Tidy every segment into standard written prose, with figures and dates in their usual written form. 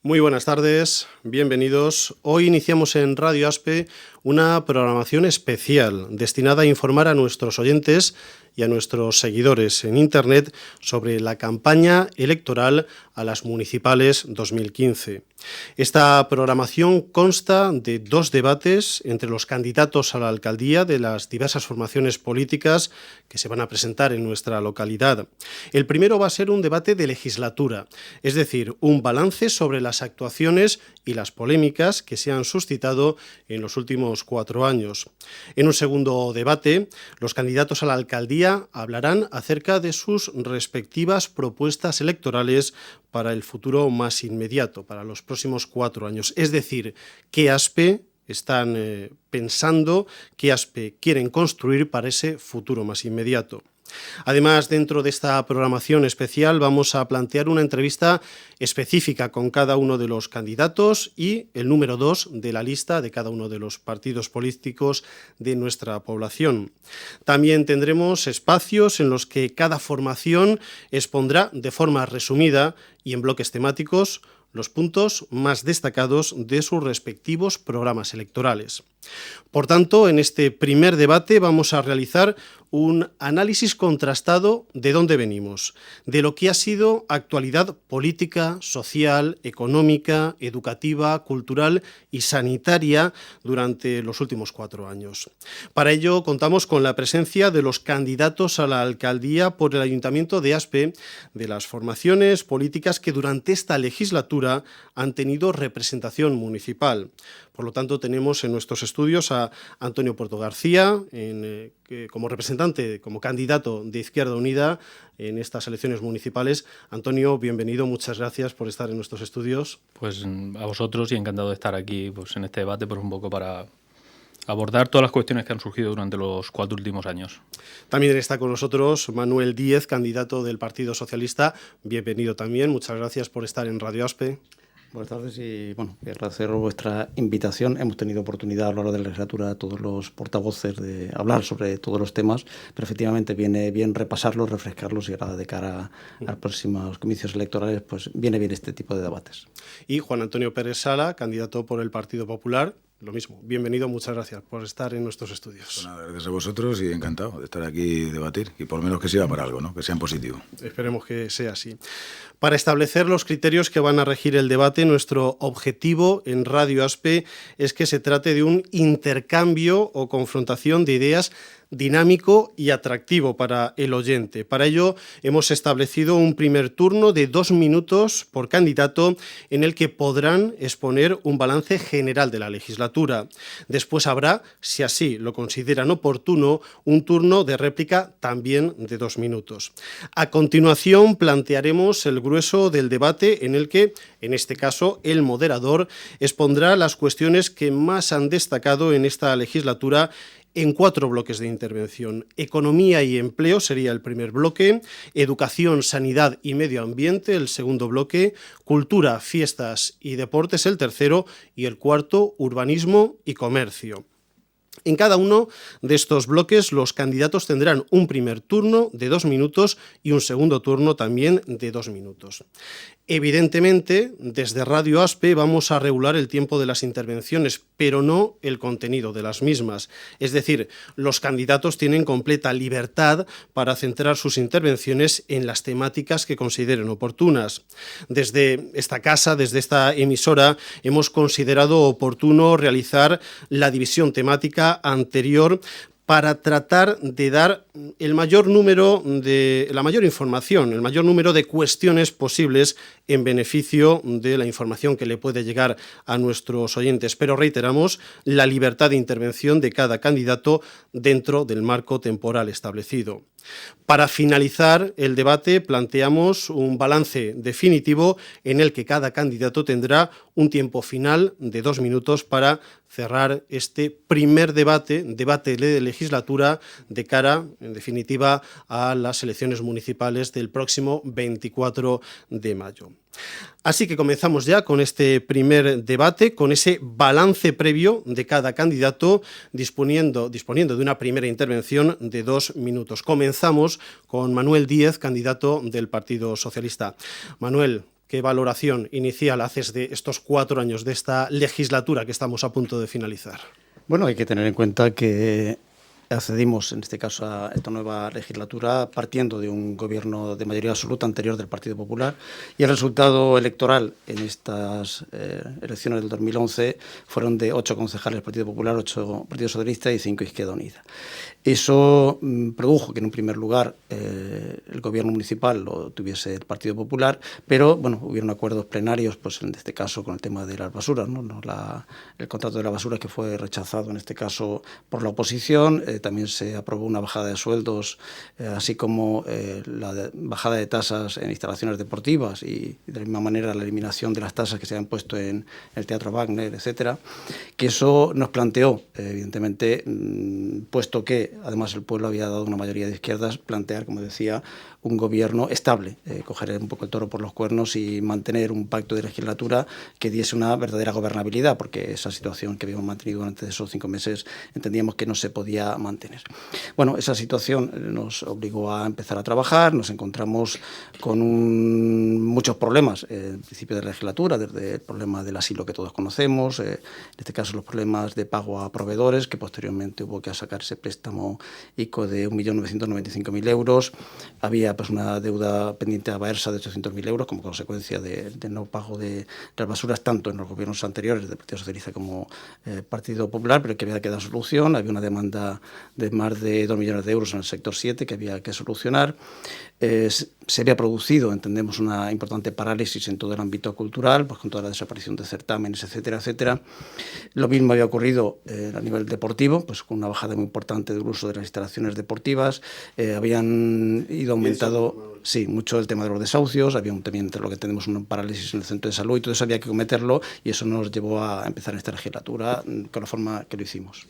Muy buenas tardes, bienvenidos. Hoy iniciamos en Radio Aspe una programación especial destinada a informar a nuestros oyentes y a nuestros seguidores en Internet sobre la campaña electoral a las municipales 2015. Esta programación consta de 2 debates entre los candidatos a la alcaldía de las diversas formaciones políticas que se van a presentar en nuestra localidad. El primero va a ser un debate de legislatura, es decir, un balance sobre las actuaciones y las polémicas que se han suscitado en los últimos 4 años. En un segundo debate, los candidatos a la alcaldía hablarán acerca de sus respectivas propuestas electorales para el futuro más inmediato, para los próximos 4 años. Es decir, qué Aspe están pensando, qué Aspe quieren construir para ese futuro más inmediato. Además, dentro de esta programación especial vamos a plantear una entrevista específica con cada uno de los candidatos y el número 2 de la lista de cada uno de los partidos políticos de nuestra población. También tendremos espacios en los que cada formación expondrá de forma resumida y en bloques temáticos los puntos más destacados de sus respectivos programas electorales. Por tanto, en este primer debate vamos a realizar un análisis contrastado de dónde venimos, de lo que ha sido actualidad política, social, económica, educativa, cultural y sanitaria durante los últimos 4 años. Para ello contamos con la presencia de los candidatos a la alcaldía por el Ayuntamiento de Aspe, de las formaciones políticas que durante esta legislatura han tenido representación municipal. Por lo tanto, tenemos en nuestros estudios a Antonio Puerto García, como representante, como candidato de Izquierda Unida en estas elecciones municipales. Antonio, bienvenido, muchas gracias por estar en nuestros estudios. Pues a vosotros y encantado de estar aquí en este debate un poco para abordar todas las cuestiones que han surgido durante los 4 últimos años. También está con nosotros Manuel Díez, candidato del Partido Socialista. Bienvenido también, muchas gracias por estar en Radio Aspe. Buenas tardes y agradecer vuestra invitación. Hemos tenido oportunidad a lo largo de la legislatura a todos los portavoces de hablar sobre todos los temas, pero efectivamente viene bien repasarlos, refrescarlos y ahora de cara a los próximos comicios electorales pues viene bien este tipo de debates. Y Juan Antonio Pérez Sala, candidato por el Partido Popular. Lo mismo, bienvenido, muchas gracias por estar en nuestros estudios. Pues nada, gracias a vosotros y encantado de estar aquí y debatir, y por lo menos que sirva para algo, ¿no? Que sea en positivo. Esperemos que sea así. Para establecer los criterios que van a regir el debate, nuestro objetivo en Radio Aspe es que se trate de un intercambio o confrontación de ideas dinámico y atractivo para el oyente. Para ello hemos establecido un primer turno de 2 minutos por candidato en el que podrán exponer un balance general de la legislatura. Después habrá, si así lo consideran oportuno, un turno de réplica también de 2 minutos. A continuación plantearemos el grueso del debate en el que, en este caso, el moderador expondrá las cuestiones que más han destacado en esta legislatura en 4 bloques de intervención. Economía y empleo sería el primer bloque, educación, sanidad y medio ambiente el segundo bloque, cultura, fiestas y deportes el tercero y el cuarto, urbanismo y comercio. En cada uno de estos bloques los candidatos tendrán un primer turno de 2 minutos y un segundo turno también de 2 minutos. Evidentemente, desde Radio Aspe vamos a regular el tiempo de las intervenciones, pero no el contenido de las mismas. Es decir, los candidatos tienen completa libertad para centrar sus intervenciones en las temáticas que consideren oportunas. Desde esta casa, desde esta emisora, hemos considerado oportuno realizar la división temática anterior para tratar de dar la mayor información, el mayor número de cuestiones posibles en beneficio de la información que le puede llegar a nuestros oyentes. Pero reiteramos la libertad de intervención de cada candidato dentro del marco temporal establecido. Para finalizar el debate planteamos un balance definitivo en el que cada candidato tendrá un tiempo final de 2 minutos para cerrar este primer debate de legislatura de cara, en definitiva, a las elecciones municipales del próximo 24 de mayo. Así que comenzamos ya con este primer debate, con ese balance previo de cada candidato, disponiendo de una primera intervención de 2 minutos. Comenzamos con Manuel Díez, candidato del Partido Socialista. Manuel, ¿qué valoración inicial haces de estos 4 años, de esta legislatura que estamos a punto de finalizar? Bueno, hay que tener en cuenta que accedimos, en este caso, a esta nueva legislatura partiendo de un gobierno de mayoría absoluta anterior del Partido Popular, y el resultado electoral en estas elecciones del 2011 fueron de 8 concejales del Partido Popular, 8 Partido Socialista y 5 Izquierda Unida. Eso produjo que, en un primer lugar, el gobierno municipal lo tuviese el Partido Popular, pero bueno, hubieron acuerdos plenarios, pues en este caso con el tema de las basuras, ¿no? El contrato de la basura, que fue rechazado en este caso por la oposición. También se aprobó una bajada de sueldos, así como la bajada de tasas en instalaciones deportivas, y de la misma manera la eliminación de las tasas que se habían puesto en el Teatro Wagner, etcétera. Que eso nos planteó, evidentemente, puesto que además el pueblo había dado una mayoría de izquierdas, plantear, como decía, un gobierno estable, coger un poco el toro por los cuernos y mantener un pacto de legislatura que diese una verdadera gobernabilidad, porque esa situación que habíamos mantenido durante esos 5 meses entendíamos que no se podía mantener. Bueno, esa situación nos obligó a empezar a trabajar. Nos encontramos con muchos problemas en principio de la legislatura, desde el problema del asilo que todos conocemos, en este caso los problemas de pago a proveedores, que posteriormente hubo que sacar ese préstamo ICO de 1.995.000 euros. Había pues una deuda pendiente a Baersa de 800.000 euros como consecuencia del no pago de las basuras, tanto en los gobiernos anteriores del Partido Socialista como Partido Popular, pero que había que dar solución. Había una demanda de más de 2 millones de euros en el sector 7 que había que solucionar. Se había producido, entendemos, una importante parálisis en todo el ámbito cultural, pues con toda la desaparición de certámenes, etcétera, etcétera. Lo mismo había ocurrido a nivel deportivo, pues con una bajada muy importante del uso de las instalaciones deportivas. Habían ido aumentado, sí, mucho el tema de los desahucios. Había también, entre lo que tenemos, un parálisis en el centro de salud, y todo eso había que cometerlo, y eso nos llevó a empezar esta legislatura con la forma que lo hicimos.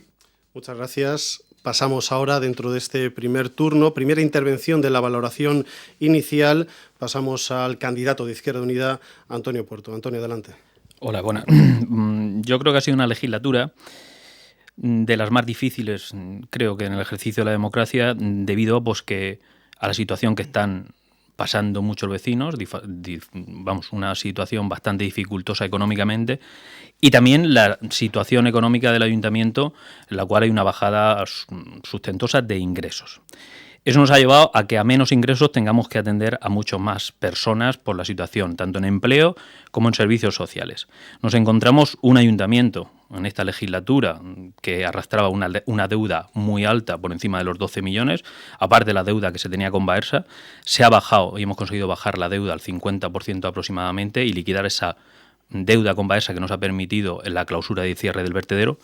Muchas gracias. Pasamos ahora, dentro de este primer turno, primera intervención de la valoración inicial, pasamos al candidato de Izquierda Unida, Antonio Puerto. Antonio, adelante. Hola, buenas. Yo creo que ha sido una legislatura de las más difíciles, creo que en el ejercicio de la democracia, debido a la situación que están pasando muchos vecinos, una situación bastante dificultosa económicamente, y también la situación económica del ayuntamiento, en la cual hay una bajada sustentosa de ingresos. Eso nos ha llevado a que a menos ingresos tengamos que atender a mucho más personas por la situación, tanto en empleo como en servicios sociales. Nos encontramos un ayuntamiento en esta legislatura que arrastraba una deuda muy alta, por encima de los 12 millones, aparte de la deuda que se tenía con Baersa. Se ha bajado y hemos conseguido bajar la deuda al 50% aproximadamente y liquidar esa deuda con Baersa que nos ha permitido en la clausura de cierre del vertedero.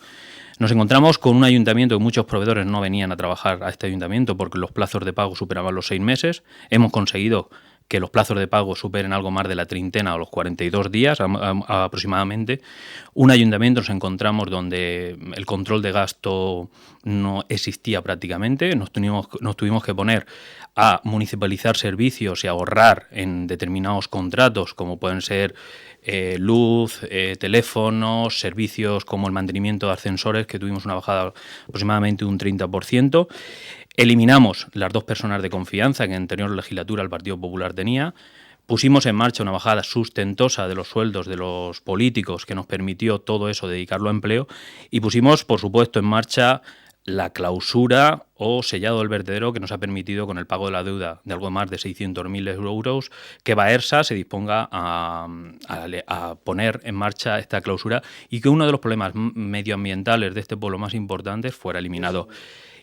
Nos encontramos con un ayuntamiento que muchos proveedores no venían a trabajar a este ayuntamiento porque los plazos de pago superaban los 6 meses. Hemos conseguido que los plazos de pago superen algo más de la treintena o los 42 días aproximadamente. Un ayuntamiento nos encontramos donde el control de gasto no existía prácticamente. Nos tuvimos que poner a municipalizar servicios y ahorrar en determinados contratos, como pueden ser luz, teléfonos, servicios como el mantenimiento de ascensores, que tuvimos una bajada aproximadamente de un 30%. Eliminamos las 2 personas de confianza que en anterior legislatura el Partido Popular tenía. Pusimos en marcha una bajada sustentosa de los sueldos de los políticos que nos permitió todo eso dedicarlo a empleo. Y pusimos, por supuesto, en marcha la clausura o sellado del vertedero, que nos ha permitido, con el pago de la deuda de algo más de 600.000 euros, que Baersa se disponga a poner en marcha esta clausura y que uno de los problemas medioambientales de este pueblo más importantes fuera eliminado.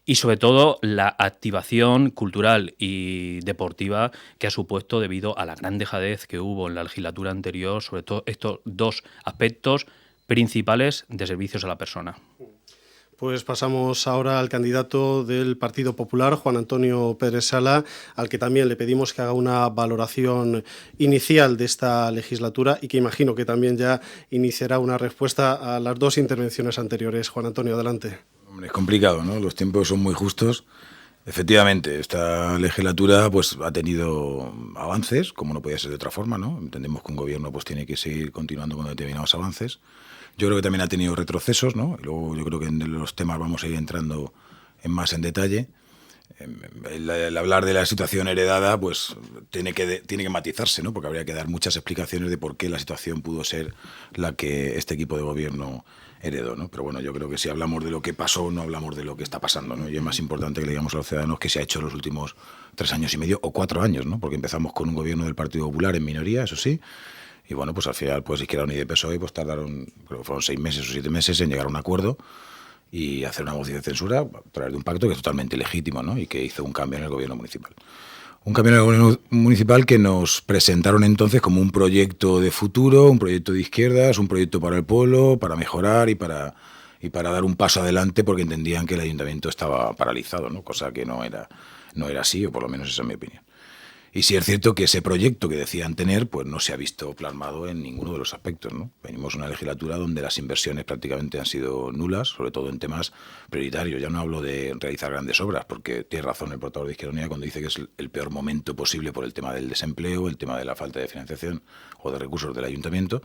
Y sobre todo la activación cultural y deportiva que ha supuesto debido a la gran dejadez que hubo en la legislatura anterior, sobre todo estos 2 aspectos principales de servicios a la persona. Pues pasamos ahora al candidato del Partido Popular, Juan Antonio Pérez Sala, al que también le pedimos que haga una valoración inicial de esta legislatura y que imagino que también ya iniciará una respuesta a las 2 intervenciones anteriores. Juan Antonio, adelante. Hombre, es complicado, ¿no? Los tiempos son muy justos. Efectivamente, esta legislatura pues ha tenido avances, como no podía ser de otra forma, ¿no? Entendemos que un gobierno pues tiene que seguir continuando con determinados avances. Yo creo que también ha tenido retrocesos, ¿no? Y luego yo creo que en los temas vamos a ir entrando más en detalle. El hablar de la situación heredada pues tiene que matizarse, ¿no? Porque habría que dar muchas explicaciones de por qué la situación pudo ser la que este equipo de gobierno heredó, ¿no? Pero bueno, yo creo que si hablamos de lo que pasó, no hablamos de lo que está pasando, ¿no? Y es más importante que le digamos a los ciudadanos qué se ha hecho en los últimos 3 años y medio o 4 años, ¿no? Porque empezamos con un gobierno del Partido Popular en minoría, eso sí, y bueno, pues al final, pues Izquierda Unida y PSOE pues tardaron, creo que fueron 6 meses o 7 meses en llegar a un acuerdo y hacer una moción de censura a través de un pacto que es totalmente legítimo, ¿no? Y que hizo un cambio en el gobierno municipal. Un cambio en el gobierno municipal que nos presentaron entonces como un proyecto de futuro, un proyecto de izquierdas, un proyecto para el pueblo, para mejorar y para dar un paso adelante, porque entendían que el ayuntamiento estaba paralizado, ¿no? Cosa que no era así, o por lo menos esa es mi opinión. Y sí es cierto que ese proyecto que decían tener pues no se ha visto plasmado en ninguno de los aspectos, ¿no? Venimos de una legislatura donde las inversiones prácticamente han sido nulas, sobre todo en temas prioritarios. Ya no hablo de realizar grandes obras, porque tiene razón el portavoz de Izquierda Unida cuando dice que es el peor momento posible por el tema del desempleo, el tema de la falta de financiación o de recursos del ayuntamiento,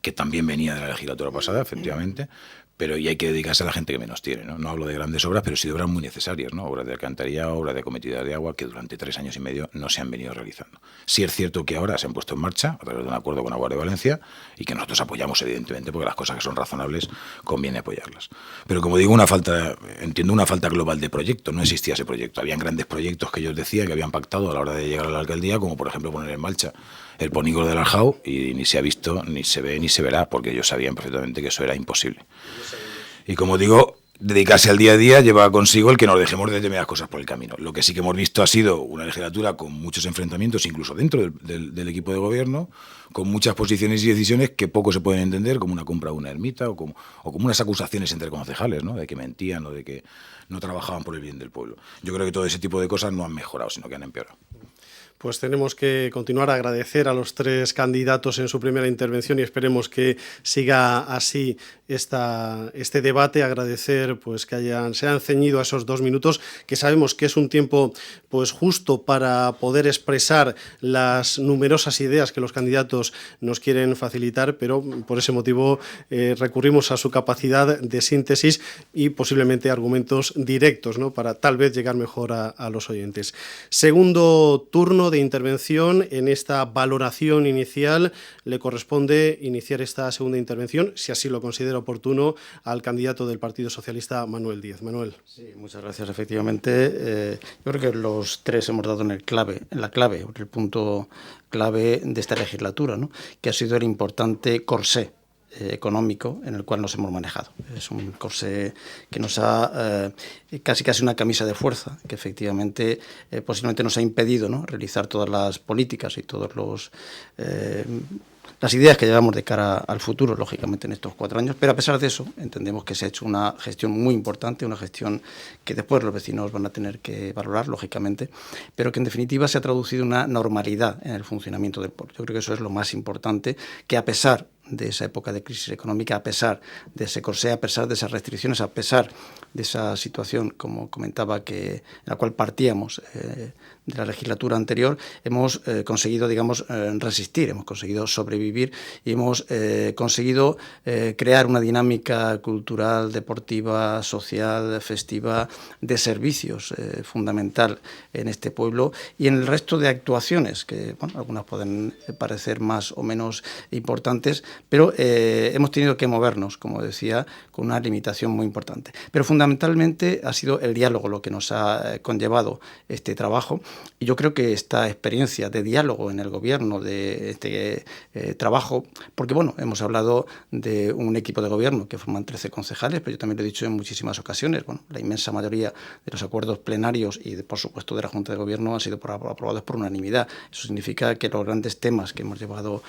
que también venía de la legislatura pasada, efectivamente, pero y hay que dedicarse a la gente que menos tiene, ¿no? No hablo de grandes obras, pero sí de obras muy necesarias, ¿no? Obras de alcantarillado, obras de acometidas de agua, que durante 3 años y medio no se han venido realizando. Sí es cierto que ahora se han puesto en marcha a través de un acuerdo con Aguas de Valencia y que nosotros apoyamos, evidentemente, porque las cosas que son razonables conviene apoyarlas. Pero como digo, entiendo una falta global de proyecto. No existía ese proyecto. Habían grandes proyectos que ellos decían que habían pactado a la hora de llegar a la alcaldía, como por ejemplo poner en marcha el polígono del Aljao, y ni se ha visto, ni se ve, ni se verá, porque ellos sabían perfectamente que eso era imposible. Y como digo, dedicarse al día a día lleva consigo el que nos dejemos de determinadas cosas por el camino. Lo que sí que hemos visto ha sido una legislatura con muchos enfrentamientos, incluso dentro del equipo de gobierno, con muchas posiciones y decisiones que poco se pueden entender, como una compra de una ermita o como unas acusaciones entre concejales, ¿no? De que mentían o de que no trabajaban por el bien del pueblo. Yo creo que todo ese tipo de cosas no han mejorado, sino que han empeorado. Pues tenemos que continuar a agradecer a los 3 candidatos en su primera intervención y esperemos que siga así este debate. Agradecer pues que se han ceñido a esos 2 minutos, que sabemos que es un tiempo pues justo para poder expresar las numerosas ideas que los candidatos nos quieren facilitar, pero por ese motivo recurrimos a su capacidad de síntesis y posiblemente argumentos directos, ¿no? Para tal vez llegar mejor a los oyentes. Segundo turno de intervención. En esta valoración inicial le corresponde iniciar esta segunda intervención, si así lo considera oportuno, al candidato del Partido Socialista, Manuel Díez. Manuel. Sí, muchas gracias. Efectivamente, yo creo que los 3 hemos dado en el punto clave de esta legislatura, ¿no? Que ha sido el importante corsé económico en el cual nos hemos manejado. Es un corsé que nos ha casi una camisa de fuerza, que efectivamente posiblemente nos ha impedido, ¿no? Realizar todas las políticas y todos las ideas que llevamos de cara al futuro, lógicamente, en estos 4 años, pero a pesar de eso, entendemos que se ha hecho una gestión muy importante, una gestión que después los vecinos van a tener que valorar, lógicamente, pero que en definitiva se ha traducido en una normalidad en el funcionamiento del pueblo. Yo creo que eso es lo más importante, que a pesar de esa época de crisis económica, a pesar de ese corsé, a pesar de esas restricciones, a pesar de esa situación, como comentaba, en la cual partíamos de la legislatura anterior, hemos conseguido, resistir, hemos conseguido sobrevivir y hemos conseguido crear una dinámica cultural, deportiva, social, festiva, de servicios fundamental en este pueblo y en el resto de actuaciones, que algunas pueden parecer más o menos importantes, pero hemos tenido que movernos, como decía, con una limitación muy importante. Pero fundamentalmente ha sido el diálogo lo que nos ha conllevado este trabajo, y yo creo que esta experiencia de diálogo en el gobierno, de este trabajo, porque hemos hablado de un equipo de gobierno que forman 13 concejales, pero yo también lo he dicho en muchísimas ocasiones, la inmensa mayoría de los acuerdos plenarios y, por supuesto, de la Junta de Gobierno han sido aprobados por unanimidad. Eso significa que los grandes temas que hemos llevado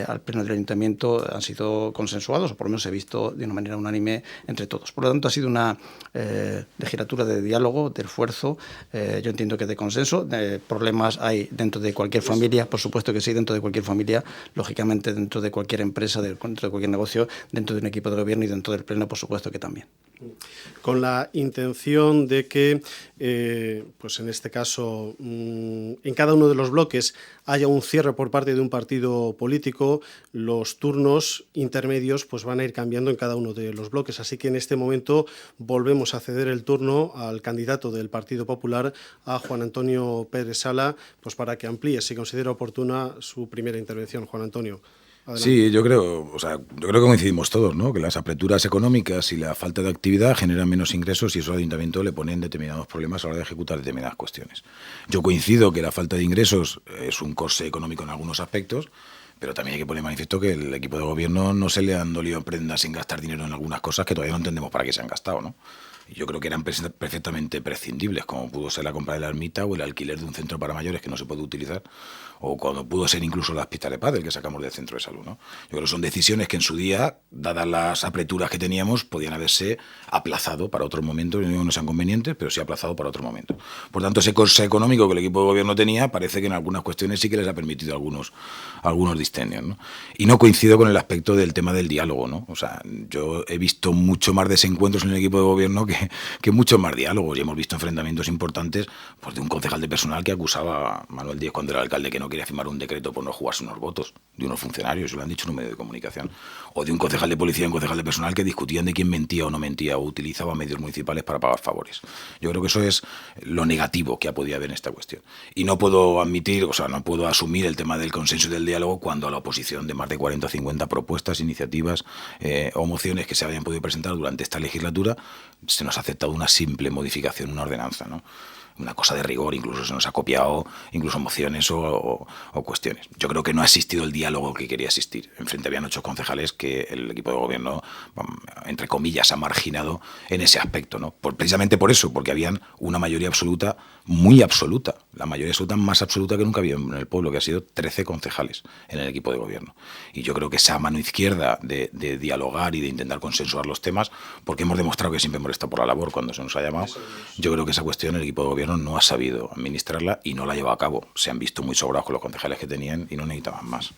al Pleno del Ayuntamiento han sido consensuados, o por lo menos se ha visto de una manera unánime entre todos. Por lo tanto, ha sido una legislatura de diálogo, de esfuerzo, yo entiendo que de consenso. Problemas hay dentro de cualquier familia, por supuesto que sí, dentro de cualquier familia, lógicamente dentro de cualquier empresa, dentro de cualquier negocio, dentro de un equipo de gobierno y dentro del Pleno, por supuesto que también. Con la intención de que, pues en este caso, en cada uno de los bloques haya un cierre por parte de un partido político, los turnos intermedios pues van a ir cambiando en cada uno de los bloques. Así que en este momento volvemos a ceder el turno al candidato del Partido Popular, a Juan Antonio Pérez Sala, pues para que amplíe, si considera oportuna, su primera intervención. Juan Antonio. Adelante. Sí, yo creo que coincidimos todos, ¿no? Que las aperturas económicas y la falta de actividad generan menos ingresos y eso al ayuntamiento le ponen determinados problemas a la hora de ejecutar determinadas cuestiones. Yo coincido que la falta de ingresos es un coste económico en algunos aspectos, pero también hay que poner manifiesto que el equipo de gobierno no se le han dolido en prendas sin gastar dinero en algunas cosas que todavía no entendemos para qué se han gastado, ¿no? Y yo creo que eran perfectamente prescindibles, como pudo ser la compra de la ermita o el alquiler de un centro para mayores que no se puede utilizar, o cuando pudo ser incluso la hospital de pádel que sacamos del centro de salud, ¿no? Yo creo que son decisiones que en su día, dadas las apreturas que teníamos, podían haberse aplazado para otro momento. Yo no digo que no sean convenientes, pero sí aplazado para otro momento. Por tanto, ese coste económico que el equipo de gobierno tenía, parece que en algunas cuestiones sí que les ha permitido algunos dispendios, ¿no? Y no coincido con el aspecto del tema del diálogo, ¿no? O sea, yo he visto mucho más desencuentros en el equipo de gobierno que muchos más diálogos, y hemos visto enfrentamientos importantes, pues de un concejal de personal que acusaba a Manuel Díez cuando era alcalde que no quería firmar un decreto por no jugarse unos votos, de unos funcionarios, lo han dicho en un medio de comunicación, o de un concejal de policía y un concejal de personal que discutían de quién mentía o no mentía o utilizaba medios municipales para pagar favores. Yo creo que eso es lo negativo que ha podido haber en esta cuestión. Y no puedo admitir, o sea, no puedo asumir el tema del consenso y del diálogo cuando a la oposición de más de 40 o 50 propuestas, iniciativas o mociones que se habían podido presentar durante esta legislatura, se nos ha aceptado una simple modificación, una ordenanza, ¿no? Una cosa de rigor, incluso se nos ha copiado incluso mociones o cuestiones. Yo creo que no ha existido el diálogo que quería existir. Enfrente habían 8 concejales que el equipo de gobierno, entre comillas, ha marginado en ese aspecto, ¿no? Precisamente por eso, porque habían una mayoría absoluta, muy absoluta, la mayoría absoluta más absoluta que nunca había en el pueblo, que ha sido 13 concejales en el equipo de gobierno. Y yo creo que esa mano izquierda de dialogar y de intentar consensuar los temas, porque hemos demostrado que siempre hemos estado por la labor cuando se nos ha llamado, yo creo que esa cuestión el equipo de gobierno no ha sabido administrarla y no la ha llevado a cabo. Se han visto muy sobrados con los concejales que tenían y no necesitaban más.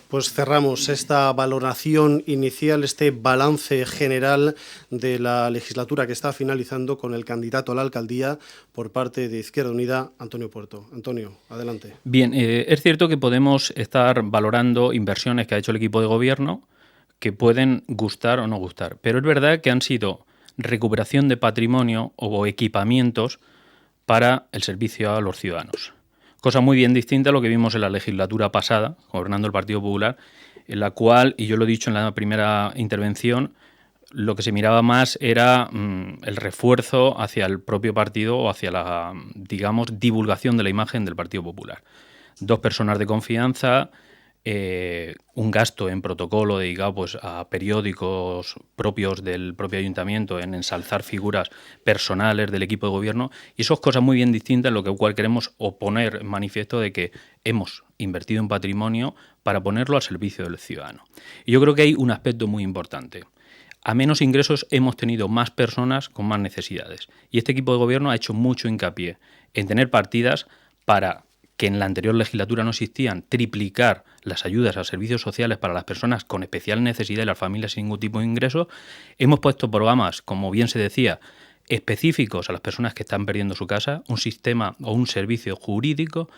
Pues cerramos esta valoración inicial, este balance general de la legislatura que está finalizando con el candidato a la alcaldía por parte de Izquierda Unida, Antonio Puerto. Antonio, adelante. Bien, es cierto que podemos estar valorando inversiones que ha hecho el equipo de gobierno que pueden gustar o no gustar, pero es verdad que han sido recuperación de patrimonio o equipamientos para el servicio a los ciudadanos. Cosa muy bien distinta a lo que vimos en la legislatura pasada, gobernando el Partido Popular, en la cual, y yo lo he dicho en la primera intervención, lo que se miraba más era el refuerzo hacia el propio partido o hacia la, digamos, divulgación de la imagen del Partido Popular. 2 personas de confianza, un gasto en protocolo dedicado pues, a periódicos propios del propio ayuntamiento, en ensalzar figuras personales del equipo de gobierno, y eso es cosa muy bien distinta en lo que cual queremos poner en manifiesto de que hemos invertido en patrimonio para ponerlo al servicio del ciudadano. Y yo creo que hay un aspecto muy importante. A menos ingresos hemos tenido más personas con más necesidades, y este equipo de gobierno ha hecho mucho hincapié en tener partidas para que en la anterior legislatura no existían, triplicar las ayudas a servicios sociales para las personas con especial necesidad y las familias sin ningún tipo de ingreso. Hemos puesto programas, como bien se decía, específicos a las personas que están perdiendo su casa, un sistema o un servicio jurídico,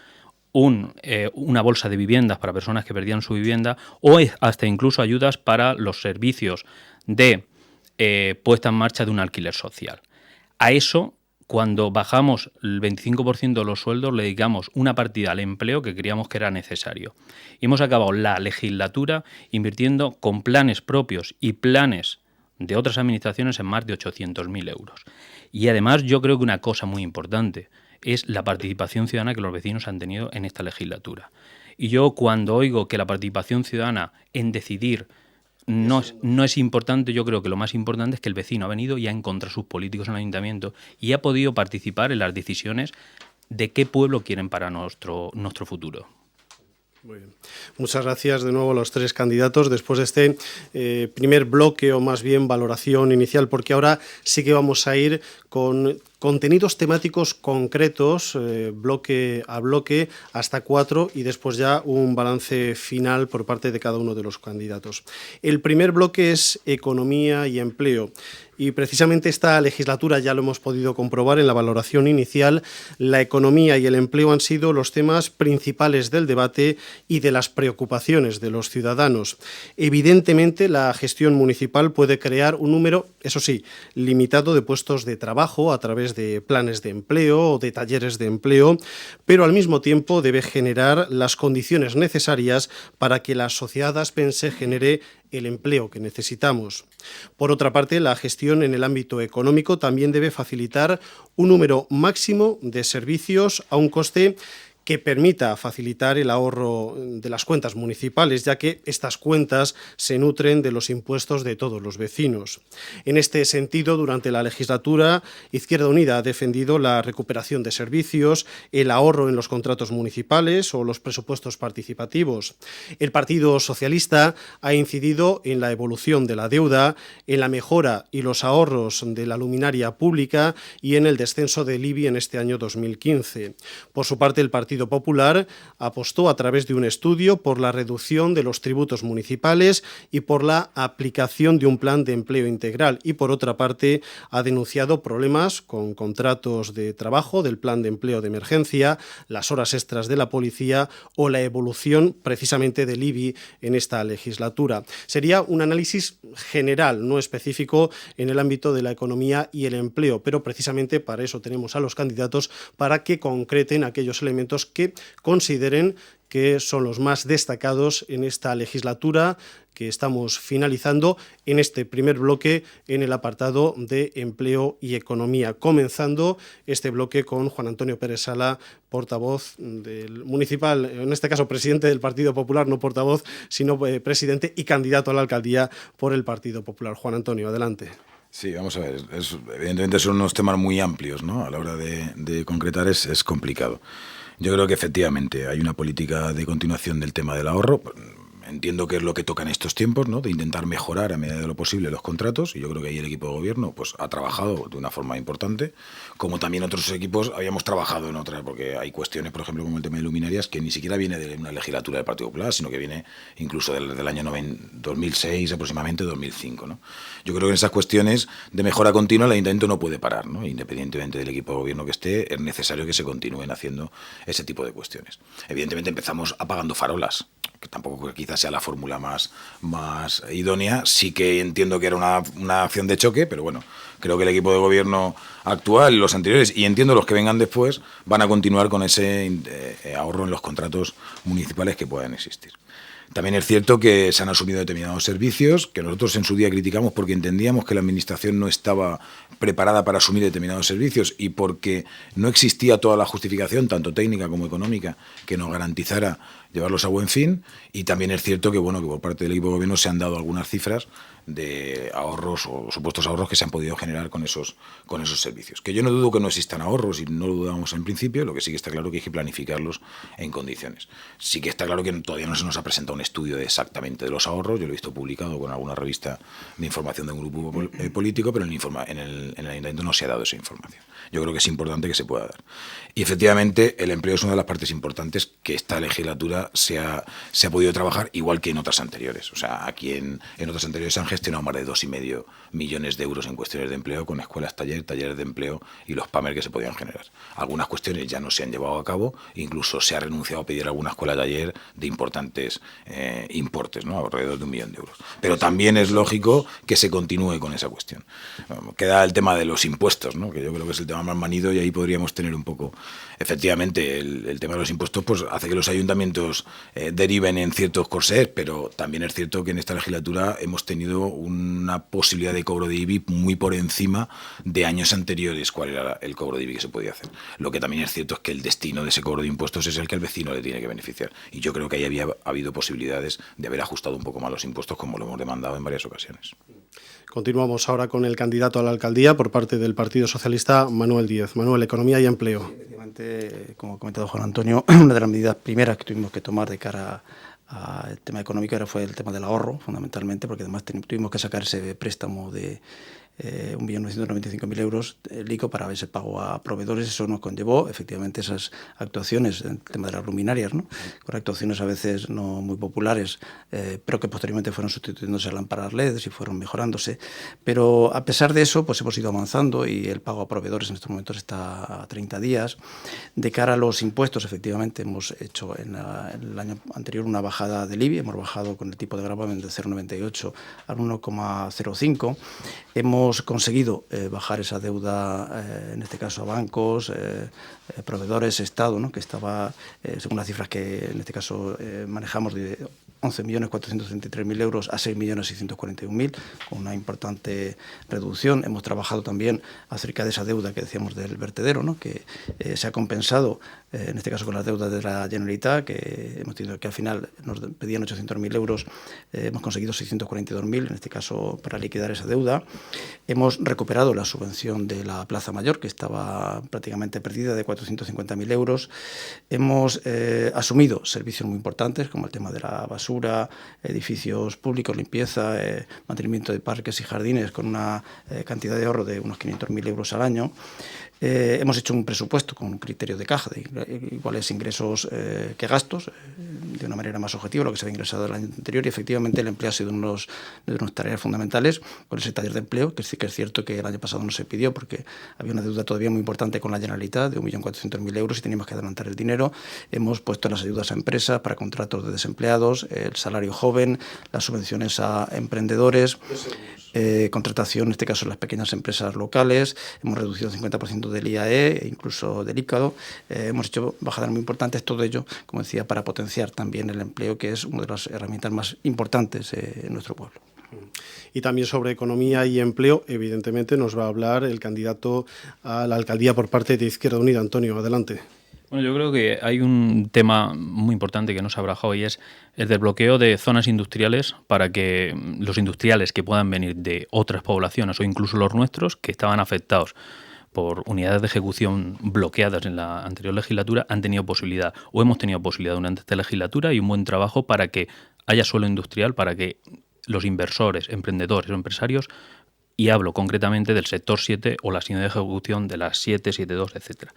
una bolsa de viviendas para personas que perdían su vivienda o hasta incluso ayudas para los servicios de puesta en marcha de un alquiler social. A eso, cuando bajamos el 25% de los sueldos, le dedicamos una partida al empleo que creíamos que era necesario. Y hemos acabado la legislatura invirtiendo con planes propios y planes de otras administraciones en más de 800.000 euros. Y además yo creo que una cosa muy importante es la participación ciudadana que los vecinos han tenido en esta legislatura. Y yo cuando oigo que la participación ciudadana en decidir no es importante, yo creo que lo más importante es que el vecino ha venido y ha encontrado a sus políticos en el ayuntamiento y ha podido participar en las decisiones de qué pueblo quieren para nuestro futuro. Muy bien. Muchas gracias de nuevo a los 3 candidatos después de este primer bloque o más bien valoración inicial, porque ahora sí que vamos a ir con contenidos temáticos concretos, bloque a bloque, hasta 4, y después ya un balance final por parte de cada uno de los candidatos. El primer bloque es economía y empleo. Y precisamente esta legislatura, ya lo hemos podido comprobar en la valoración inicial, la economía y el empleo han sido los temas principales del debate y de las preocupaciones de los ciudadanos. Evidentemente, la gestión municipal puede crear un número, eso sí, limitado de puestos de trabajo a través de planes de empleo o de talleres de empleo, pero al mismo tiempo debe generar las condiciones necesarias para que la sociedad aspense genere el empleo que necesitamos. Por otra parte, la gestión en el ámbito económico también debe facilitar un número máximo de servicios a un coste que permita facilitar el ahorro de las cuentas municipales, ya que estas cuentas se nutren de los impuestos de todos los vecinos. En este sentido, durante la legislatura, Izquierda Unida ha defendido la recuperación de servicios, el ahorro en los contratos municipales o los presupuestos participativos. El Partido Socialista ha incidido en la evolución de la deuda, en la mejora y los ahorros de la luminaria pública y en el descenso del IBI en este año 2015. Por su parte, el Partido Popular apostó a través de un estudio por la reducción de los tributos municipales y por la aplicación de un plan de empleo integral, y por otra parte ha denunciado problemas con contratos de trabajo del plan de empleo de emergencia, las horas extras de la policía o la evolución precisamente del IBI en esta legislatura. Sería un análisis general, no específico en el ámbito de la economía y el empleo, pero precisamente para eso tenemos a los candidatos, para que concreten aquellos elementos que consideren que son los más destacados en esta legislatura que estamos finalizando en este primer bloque en el apartado de empleo y economía, comenzando este bloque con Juan Antonio Pérez Sala, portavoz del municipal, en este caso presidente del Partido Popular, no portavoz, sino presidente y candidato a la alcaldía por el Partido Popular. Juan Antonio, adelante. Sí, vamos a ver, evidentemente son unos temas muy amplios, ¿no? A la hora de concretar es complicado. Yo creo que efectivamente hay una política de continuación del tema del ahorro. Entiendo que es lo que toca en estos tiempos, ¿no? De intentar mejorar a medida de lo posible los contratos, y yo creo que ahí el equipo de gobierno pues ha trabajado de una forma importante, como también otros equipos habíamos trabajado en otras, porque hay cuestiones, por ejemplo, como el tema de luminarias, que ni siquiera viene de una legislatura del Partido Popular, sino que viene incluso del año 2006, aproximadamente 2005, ¿no? Yo creo que en esas cuestiones de mejora continua el Ayuntamiento no puede parar, ¿no? Independientemente del equipo de gobierno que esté, es necesario que se continúen haciendo ese tipo de cuestiones. Evidentemente empezamos apagando farolas, que tampoco quizás sea la fórmula más idónea. Sí que entiendo que era una acción de choque, pero bueno, creo que el equipo de gobierno actual y los anteriores, y entiendo los que vengan después, van a continuar con ese ahorro en los contratos municipales que puedan existir. También es cierto que se han asumido determinados servicios que nosotros en su día criticamos porque entendíamos que la Administración no estaba preparada para asumir determinados servicios y porque no existía toda la justificación, tanto técnica como económica, que nos garantizara llevarlos a buen fin. Y también es cierto que, bueno, que por parte del equipo de gobierno se han dado algunas cifras de ahorros o supuestos ahorros que se han podido generar con esos servicios. Que yo no dudo que no existan ahorros y no lo dudamos en principio, lo que sí que está claro que hay que planificarlos en condiciones. Sí que está claro que todavía no se nos ha presentado un estudio exactamente de los ahorros, yo lo he visto publicado con alguna revista de información de un grupo político, pero en el Ayuntamiento no se ha dado esa información. Yo creo que es importante que se pueda dar. Y efectivamente el empleo es una de las partes importantes que esta legislatura se ha podido trabajar, igual que en otras anteriores. O sea, aquí en otras anteriores se han gestionado más de 2,5 millones de euros en cuestiones de empleo con escuelas, talleres de empleo y los PAMER que se podían generar. Algunas cuestiones ya no se han llevado a cabo, incluso se ha renunciado a pedir alguna escuela taller de importantes importes, ¿no? Alrededor de 1 millón de euros. Pero también es lógico que se continúe con esa cuestión. Queda el tema de los impuestos, ¿no? Que yo creo que es el tema más manido y ahí podríamos tener un poco... Efectivamente, el tema de los impuestos pues hace que los ayuntamientos deriven en ciertos corsés, pero también es cierto que en esta legislatura hemos tenido una posibilidad de cobro de IBI muy por encima de años anteriores, cuál era el cobro de IBI que se podía hacer. Lo que también es cierto es que el destino de ese cobro de impuestos es el que al vecino le tiene que beneficiar. Y yo creo que ahí había habido posibilidades de haber ajustado un poco más los impuestos, como lo hemos demandado en varias ocasiones. Continuamos ahora con el candidato a la alcaldía por parte del Partido Socialista, Manuel Díez. Manuel, economía y empleo. Sí, efectivamente, como ha comentado Juan Antonio, una de las medidas primeras que tuvimos que tomar de cara al tema económico fue el tema del ahorro, fundamentalmente, porque además tuvimos que sacar ese préstamo 1.995.000 euros el ICO para ese pago a proveedores. Eso nos conllevó efectivamente esas actuaciones en el tema de las luminarias, ¿no? Con actuaciones a veces no muy populares, pero que posteriormente fueron sustituyéndose a lámparas LEDs y fueron mejorándose. Pero a pesar de eso, pues hemos ido avanzando y el pago a proveedores en estos momentos está a 30 días. De cara a los impuestos, efectivamente, hemos hecho en el año anterior una bajada del IBI, hemos bajado con el tipo de gravamen de 0,98 al 1,05. Hemos conseguido bajar esa deuda, en este caso a bancos, proveedores, Estado, ¿no? Que estaba, según las cifras que en este caso manejamos, de 11.433.000 euros a 6.641.000, con una importante reducción. Hemos trabajado también acerca de esa deuda que decíamos del vertedero, ¿no? Que se ha compensado, en este caso con las deudas de la Generalitat, que hemos tenido que al final nos pedían 800.000 euros, hemos conseguido 642.000, en este caso, para liquidar esa deuda. Hemos recuperado la subvención de la Plaza Mayor, que estaba prácticamente perdida, de 450.000 euros. Hemos asumido servicios muy importantes, como el tema de la basura, edificios públicos, limpieza, mantenimiento de parques y jardines, con una cantidad de ahorro de unos 500.000 euros al año. Hemos hecho un presupuesto con un criterio de caja, de iguales ingresos que gastos, de una manera más objetiva, lo que se había ingresado el año anterior, y efectivamente el empleo ha sido una de nuestras tareas fundamentales con ese taller de empleo, que sí que es cierto que el año pasado no se pidió porque había una deuda todavía muy importante con la Generalitat de 1.400.000 euros y teníamos que adelantar el dinero. Hemos puesto las ayudas a empresas para contratos de desempleados, el salario joven, las subvenciones a emprendedores, contratación, en este caso en las pequeñas empresas locales. Hemos reducido el 50% del IAE e incluso del ICADO. Hemos hecho bajadas muy importantes, todo ello, como decía, para potenciar también el empleo, que es una de las herramientas más importantes en nuestro pueblo. Y también sobre economía y empleo, evidentemente, nos va a hablar el candidato a la alcaldía por parte de Izquierda Unida. Antonio, adelante. Bueno, yo creo que hay un tema muy importante que no se ha barajado y es el desbloqueo de zonas industriales para que los industriales que puedan venir de otras poblaciones o incluso los nuestros que estaban afectados por unidades de ejecución bloqueadas en la anterior legislatura han tenido posibilidad o hemos tenido posibilidad durante esta legislatura y un buen trabajo para que haya suelo industrial, para que los inversores, emprendedores o empresarios, y hablo concretamente del sector 7 o las unidades de ejecución de las 7, 7.2, etcétera.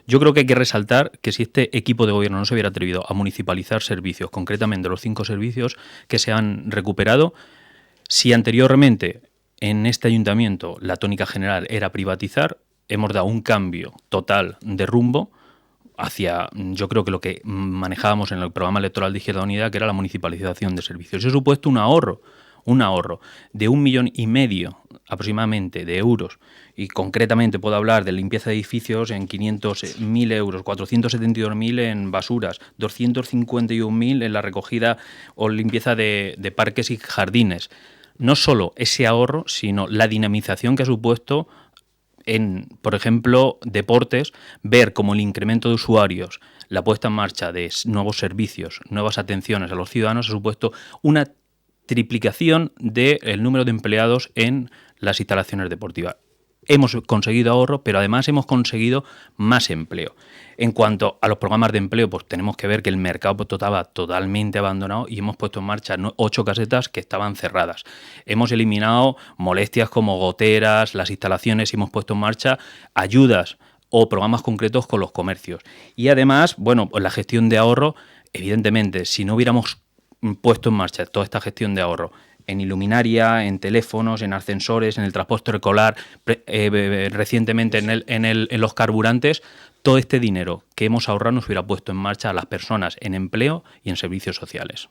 Yo creo que hay que resaltar que si este equipo de gobierno no se hubiera atrevido a municipalizar servicios, concretamente los 5 servicios que se han recuperado, si anteriormente en este ayuntamiento la tónica general era privatizar, hemos dado un cambio total de rumbo hacia, yo creo que lo que manejábamos en el programa electoral de Izquierda Unida, que era la municipalización de servicios. Eso ha supuesto un ahorro de 1,5 millones aproximadamente de euros, y concretamente puedo hablar de limpieza de edificios en 500.000 euros, 472.000 en basuras, 251.000 en la recogida o limpieza de parques y jardines. No solo ese ahorro, sino la dinamización que ha supuesto en, por ejemplo, deportes, ver cómo el incremento de usuarios, la puesta en marcha de nuevos servicios, nuevas atenciones a los ciudadanos ha supuesto una triplicación del número de empleados en las instalaciones deportivas. Hemos conseguido ahorro, pero además hemos conseguido más empleo. En cuanto a los programas de empleo, pues tenemos que ver que el mercado estaba totalmente abandonado y hemos puesto en marcha 8 casetas que estaban cerradas. Hemos eliminado molestias como goteras, las instalaciones, y hemos puesto en marcha ayudas o programas concretos con los comercios. Y además, bueno, pues la gestión de ahorro, evidentemente, si no hubiéramos puesto en marcha toda esta gestión de ahorro en iluminaria, en teléfonos, en ascensores, en el transporte escolar, recientemente en los carburantes, todo este dinero que hemos ahorrado nos hubiera puesto en marcha a las personas en empleo y en servicios sociales.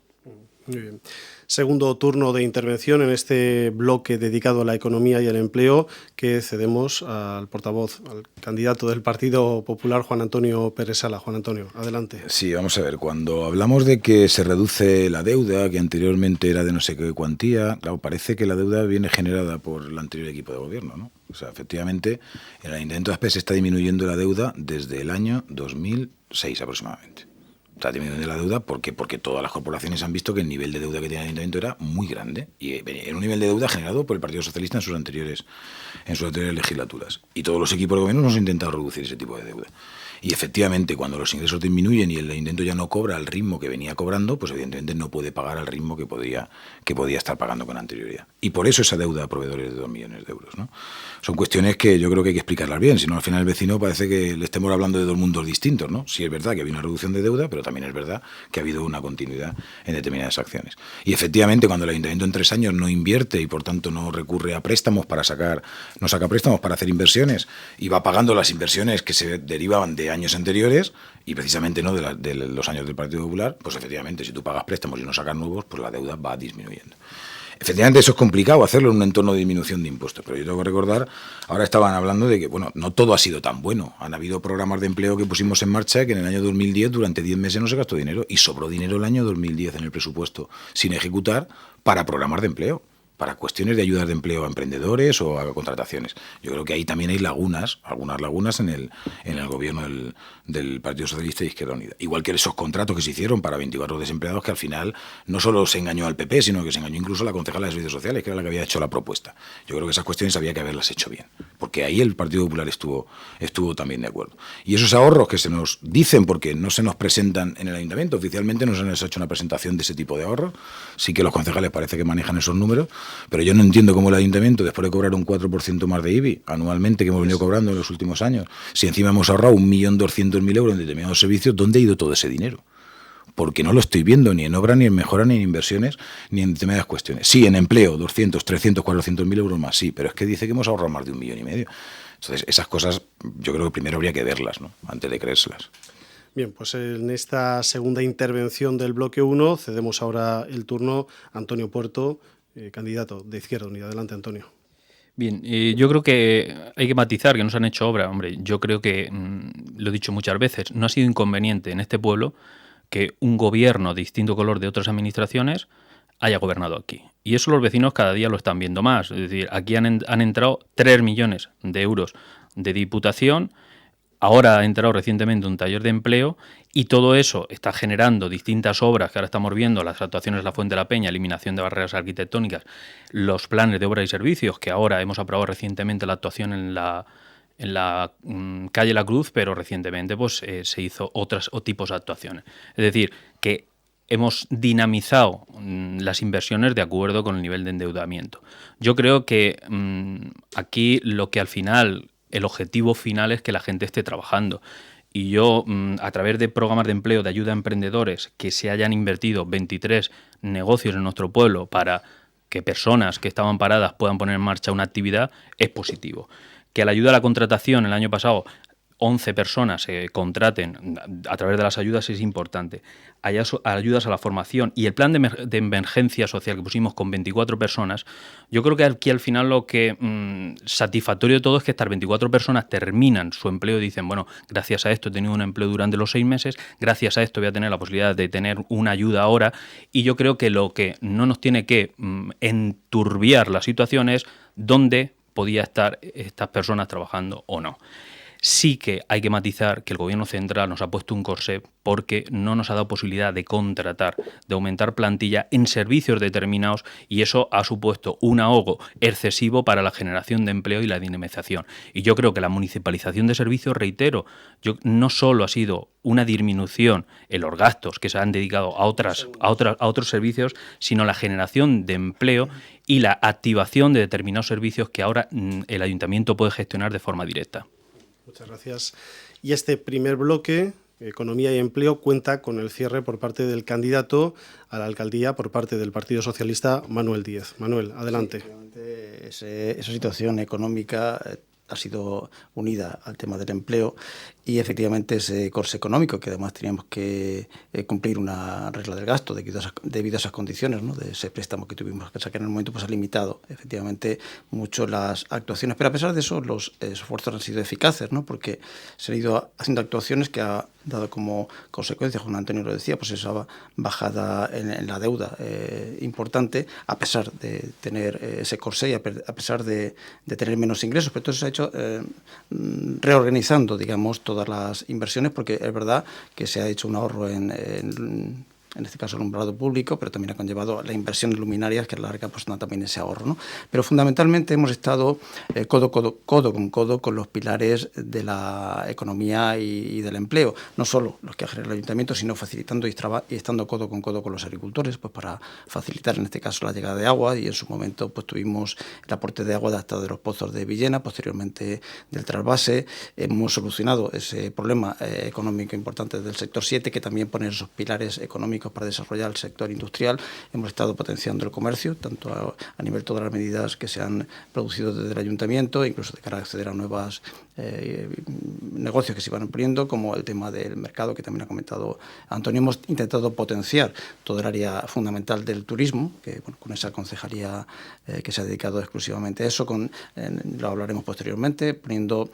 Muy bien. Segundo turno de intervención en este bloque dedicado a la economía y el empleo, que cedemos al portavoz, al candidato del Partido Popular, Juan Antonio Pérez Sala. Juan Antonio, adelante. Sí, vamos a ver, cuando hablamos de que se reduce la deuda, que anteriormente era de no sé qué cuantía, claro, parece que la deuda viene generada por el anterior equipo de gobierno, ¿no? O sea, efectivamente, en el Ayuntamiento de Aspe se está disminuyendo la deuda desde el año 2006 aproximadamente. Está disminuyendo la deuda porque todas las corporaciones han visto que el nivel de deuda que tenía el Ayuntamiento era muy grande y era un nivel de deuda generado por el Partido Socialista en sus anteriores legislaturas. Y todos los equipos de gobierno nos han intentado reducir ese tipo de deuda. Y efectivamente, cuando los ingresos disminuyen y el ayuntamiento ya no cobra al ritmo que venía cobrando, pues evidentemente no puede pagar al ritmo que podía estar pagando con anterioridad. Y por eso esa deuda a proveedores de 2 millones de euros, ¿no? Son cuestiones que yo creo que hay que explicarlas bien, si no al final el vecino parece que le estemos hablando de dos mundos distintos, ¿no? Sí es verdad que ha habido una reducción de deuda, pero también es verdad que ha habido una continuidad en determinadas acciones. Y efectivamente, cuando el ayuntamiento en 3 años no invierte y por tanto no recurre a préstamos no saca préstamos para hacer inversiones y va pagando las inversiones que se derivaban de años anteriores y precisamente no de los años del Partido Popular, pues efectivamente si tú pagas préstamos y no sacas nuevos, pues la deuda va disminuyendo. Efectivamente, eso es complicado hacerlo en un entorno de disminución de impuestos, pero yo tengo que recordar, ahora estaban hablando de que, bueno, no todo ha sido tan bueno. Han habido programas de empleo que pusimos en marcha que en el año 2010, durante 10 meses no se gastó dinero, y sobró dinero el año 2010 en el presupuesto sin ejecutar para programas de empleo, para cuestiones de ayudas de empleo a emprendedores o a contrataciones. Yo creo que ahí también hay lagunas, algunas lagunas en el gobierno del Partido Socialista y Izquierda Unida. Igual que esos contratos que se hicieron para 24 desempleados, que al final no solo se engañó al PP, sino que se engañó incluso a la concejala de Servicios Sociales, que era la que había hecho la propuesta. Yo creo que esas cuestiones había que haberlas hecho bien, porque ahí el Partido Popular estuvo también de acuerdo. Y esos ahorros que se nos dicen, porque no se nos presentan en el ayuntamiento, oficialmente no se nos ha hecho una presentación de ese tipo de ahorros, sí que los concejales parece que manejan esos números, pero yo no entiendo cómo el ayuntamiento, después de cobrar un 4% más de IBI anualmente que hemos venido cobrando en los últimos años, si encima hemos ahorrado 1.200.000 euros en determinados servicios, ¿dónde ha ido todo ese dinero? Porque no lo estoy viendo ni en obra, ni en mejora, ni en inversiones, ni en determinadas cuestiones. Sí, en empleo, 200, 300, 400.000 euros más, sí, pero es que dice que hemos ahorrado más de 1,5 millones. Entonces, esas cosas yo creo que primero habría que verlas, ¿no?, antes de creérselas. Bien, pues en esta segunda intervención del bloque 1 cedemos ahora el turno a Antonio Puerto, candidato de Izquierda Unida. Adelante, Antonio. Bien, yo creo que hay que matizar que no se han hecho obra. Hombre, yo creo que, lo he dicho muchas veces, no ha sido inconveniente en este pueblo que un gobierno de distinto color de otras administraciones haya gobernado aquí. Y eso los vecinos cada día lo están viendo más. Es decir, aquí han entrado 3 millones de euros de Diputación. Ahora ha entrado recientemente un taller de empleo y todo eso está generando distintas obras que ahora estamos viendo, las actuaciones de la Fuente de la Peña, eliminación de barreras arquitectónicas, los planes de obra y servicios, que ahora hemos aprobado recientemente la actuación en la calle La Cruz, pero recientemente pues se hizo otros tipos de actuaciones. Es decir, que hemos dinamizado las inversiones de acuerdo con el nivel de endeudamiento. Yo creo que aquí lo que al final... El objetivo final es que la gente esté trabajando. Y yo, a través de programas de empleo de ayuda a emprendedores, que se hayan invertido 23 negocios en nuestro pueblo para que personas que estaban paradas puedan poner en marcha una actividad, es positivo. Que la ayuda a la contratación el año pasado 11 personas se contraten a través de las ayudas es importante. Hay ayudas a la formación y el plan de emergencia social que pusimos con 24 personas, yo creo que aquí al final lo que satisfactorio de todo es que estas 24 personas terminan su empleo y dicen, bueno, gracias a esto he tenido un empleo durante los 6 meses, gracias a esto voy a tener la posibilidad de tener una ayuda ahora, y yo creo que lo que no nos tiene que enturbiar la situación es dónde podía estar estas personas trabajando o no. Sí que hay que matizar que el gobierno central nos ha puesto un corsé porque no nos ha dado posibilidad de contratar, de aumentar plantilla en servicios determinados, y eso ha supuesto un ahogo excesivo para la generación de empleo y la dinamización. Y yo creo que la municipalización de servicios, reitero, no solo ha sido una disminución en los gastos que se han dedicado a otros servicios, sino la generación de empleo y la activación de determinados servicios que ahora el ayuntamiento puede gestionar de forma directa. Muchas gracias. Y este primer bloque, Economía y Empleo, cuenta con el cierre por parte del candidato a la alcaldía por parte del Partido Socialista, Manuel Díez. Manuel, adelante. Sí, esa situación económica ha sido unida al tema del empleo y efectivamente ese corsé económico, que además teníamos que cumplir una regla del gasto debido a esas condiciones, ¿no?, de ese préstamo que tuvimos que sacar en el momento, pues ha limitado efectivamente mucho las actuaciones. Pero a pesar de eso, los esfuerzos han sido eficaces, ¿no?, porque se han ido haciendo actuaciones que ha dado como consecuencia, Juan Antonio lo decía, pues esa bajada en la deuda importante, a pesar de tener ese corsé y a pesar de tener menos ingresos. Pero entonces se ha hecho reorganizando, digamos, todas las inversiones, porque es verdad que se ha hecho un ahorro en en este caso el alumbrado público, pero también ha conllevado la inversión en luminarias, que a la larga pues da también ese ahorro, ¿no? Pero fundamentalmente hemos estado codo con codo con los pilares de la economía y del empleo, no solo los que ha generado el ayuntamiento, sino facilitando y estando codo con los agricultores, pues para facilitar en este caso la llegada de agua, y en su momento pues tuvimos el aporte de agua adaptado de los pozos de Villena, posteriormente del trasvase. Hemos solucionado ese problema económico importante del sector 7, que también pone esos pilares económicos para desarrollar el sector industrial. Hemos estado potenciando el comercio, tanto a nivel de todas las medidas que se han producido desde el ayuntamiento, incluso de cara a acceder a nuevos negocios que se iban poniendo, como el tema del mercado, que también ha comentado Antonio. Hemos intentado potenciar todo el área fundamental del turismo, que bueno, con esa concejalía que se ha dedicado exclusivamente a eso, lo hablaremos posteriormente, poniendo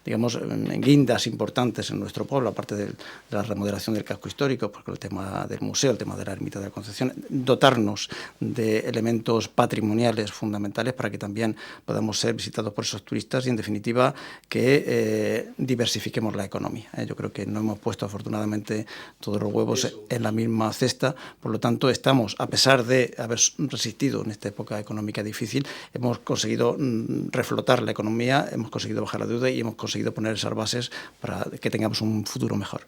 digamos, guindas importantes en nuestro pueblo, aparte de la remodelación del casco histórico, porque el tema del museo, el tema de la ermita de la Concepción, dotarnos de elementos patrimoniales fundamentales para que también podamos ser visitados por esos turistas y, en definitiva, que diversifiquemos la economía. Yo creo que no hemos puesto, afortunadamente, todos los huevos en la misma cesta. Por lo tanto, estamos, a pesar de haber resistido en esta época económica difícil, hemos conseguido reflotar la economía, hemos conseguido bajar la deuda y hemos conseguido poner esas bases para que tengamos un futuro mejor.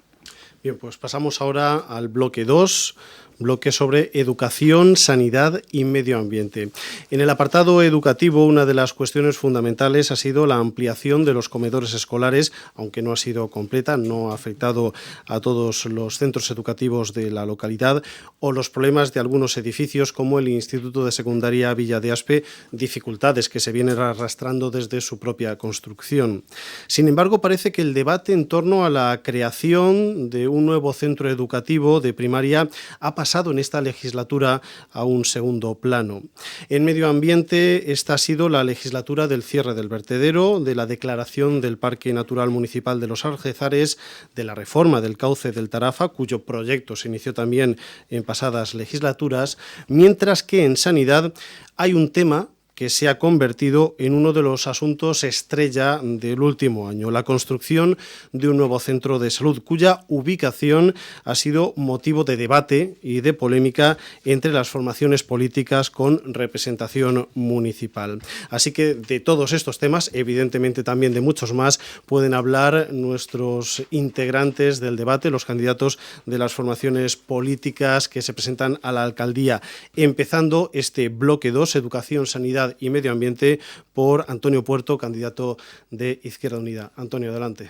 Bien, pues pasamos ahora al bloque 2, bloque sobre educación, sanidad y medio ambiente. En el apartado educativo, una de las cuestiones fundamentales ha sido la ampliación de los comedores escolares, aunque no ha sido completa, no ha afectado a todos los centros educativos de la localidad, o los problemas de algunos edificios como el Instituto de Secundaria Villa de Aspe, dificultades que se vienen arrastrando desde su propia construcción. Sin embargo, parece que el debate en torno a la creación de un nuevo centro educativo de primaria ha pasado en esta legislatura a un segundo plano. En medio ambiente, esta ha sido la legislatura del cierre del vertedero, de la declaración del Parque Natural Municipal de los Algézares, de la reforma del cauce del Tarafa, cuyo proyecto se inició también en pasadas legislaturas, mientras que en sanidad hay un tema que se ha convertido en uno de los asuntos estrella del último año, la construcción de un nuevo centro de salud, cuya ubicación ha sido motivo de debate y de polémica entre las formaciones políticas con representación municipal. Así que de todos estos temas, evidentemente también de muchos más, pueden hablar nuestros integrantes del debate, los candidatos de las formaciones políticas que se presentan a la alcaldía, empezando este bloque 2, educación, sanidad y medio ambiente, por Antonio Puerto, candidato de Izquierda Unida. Antonio, adelante.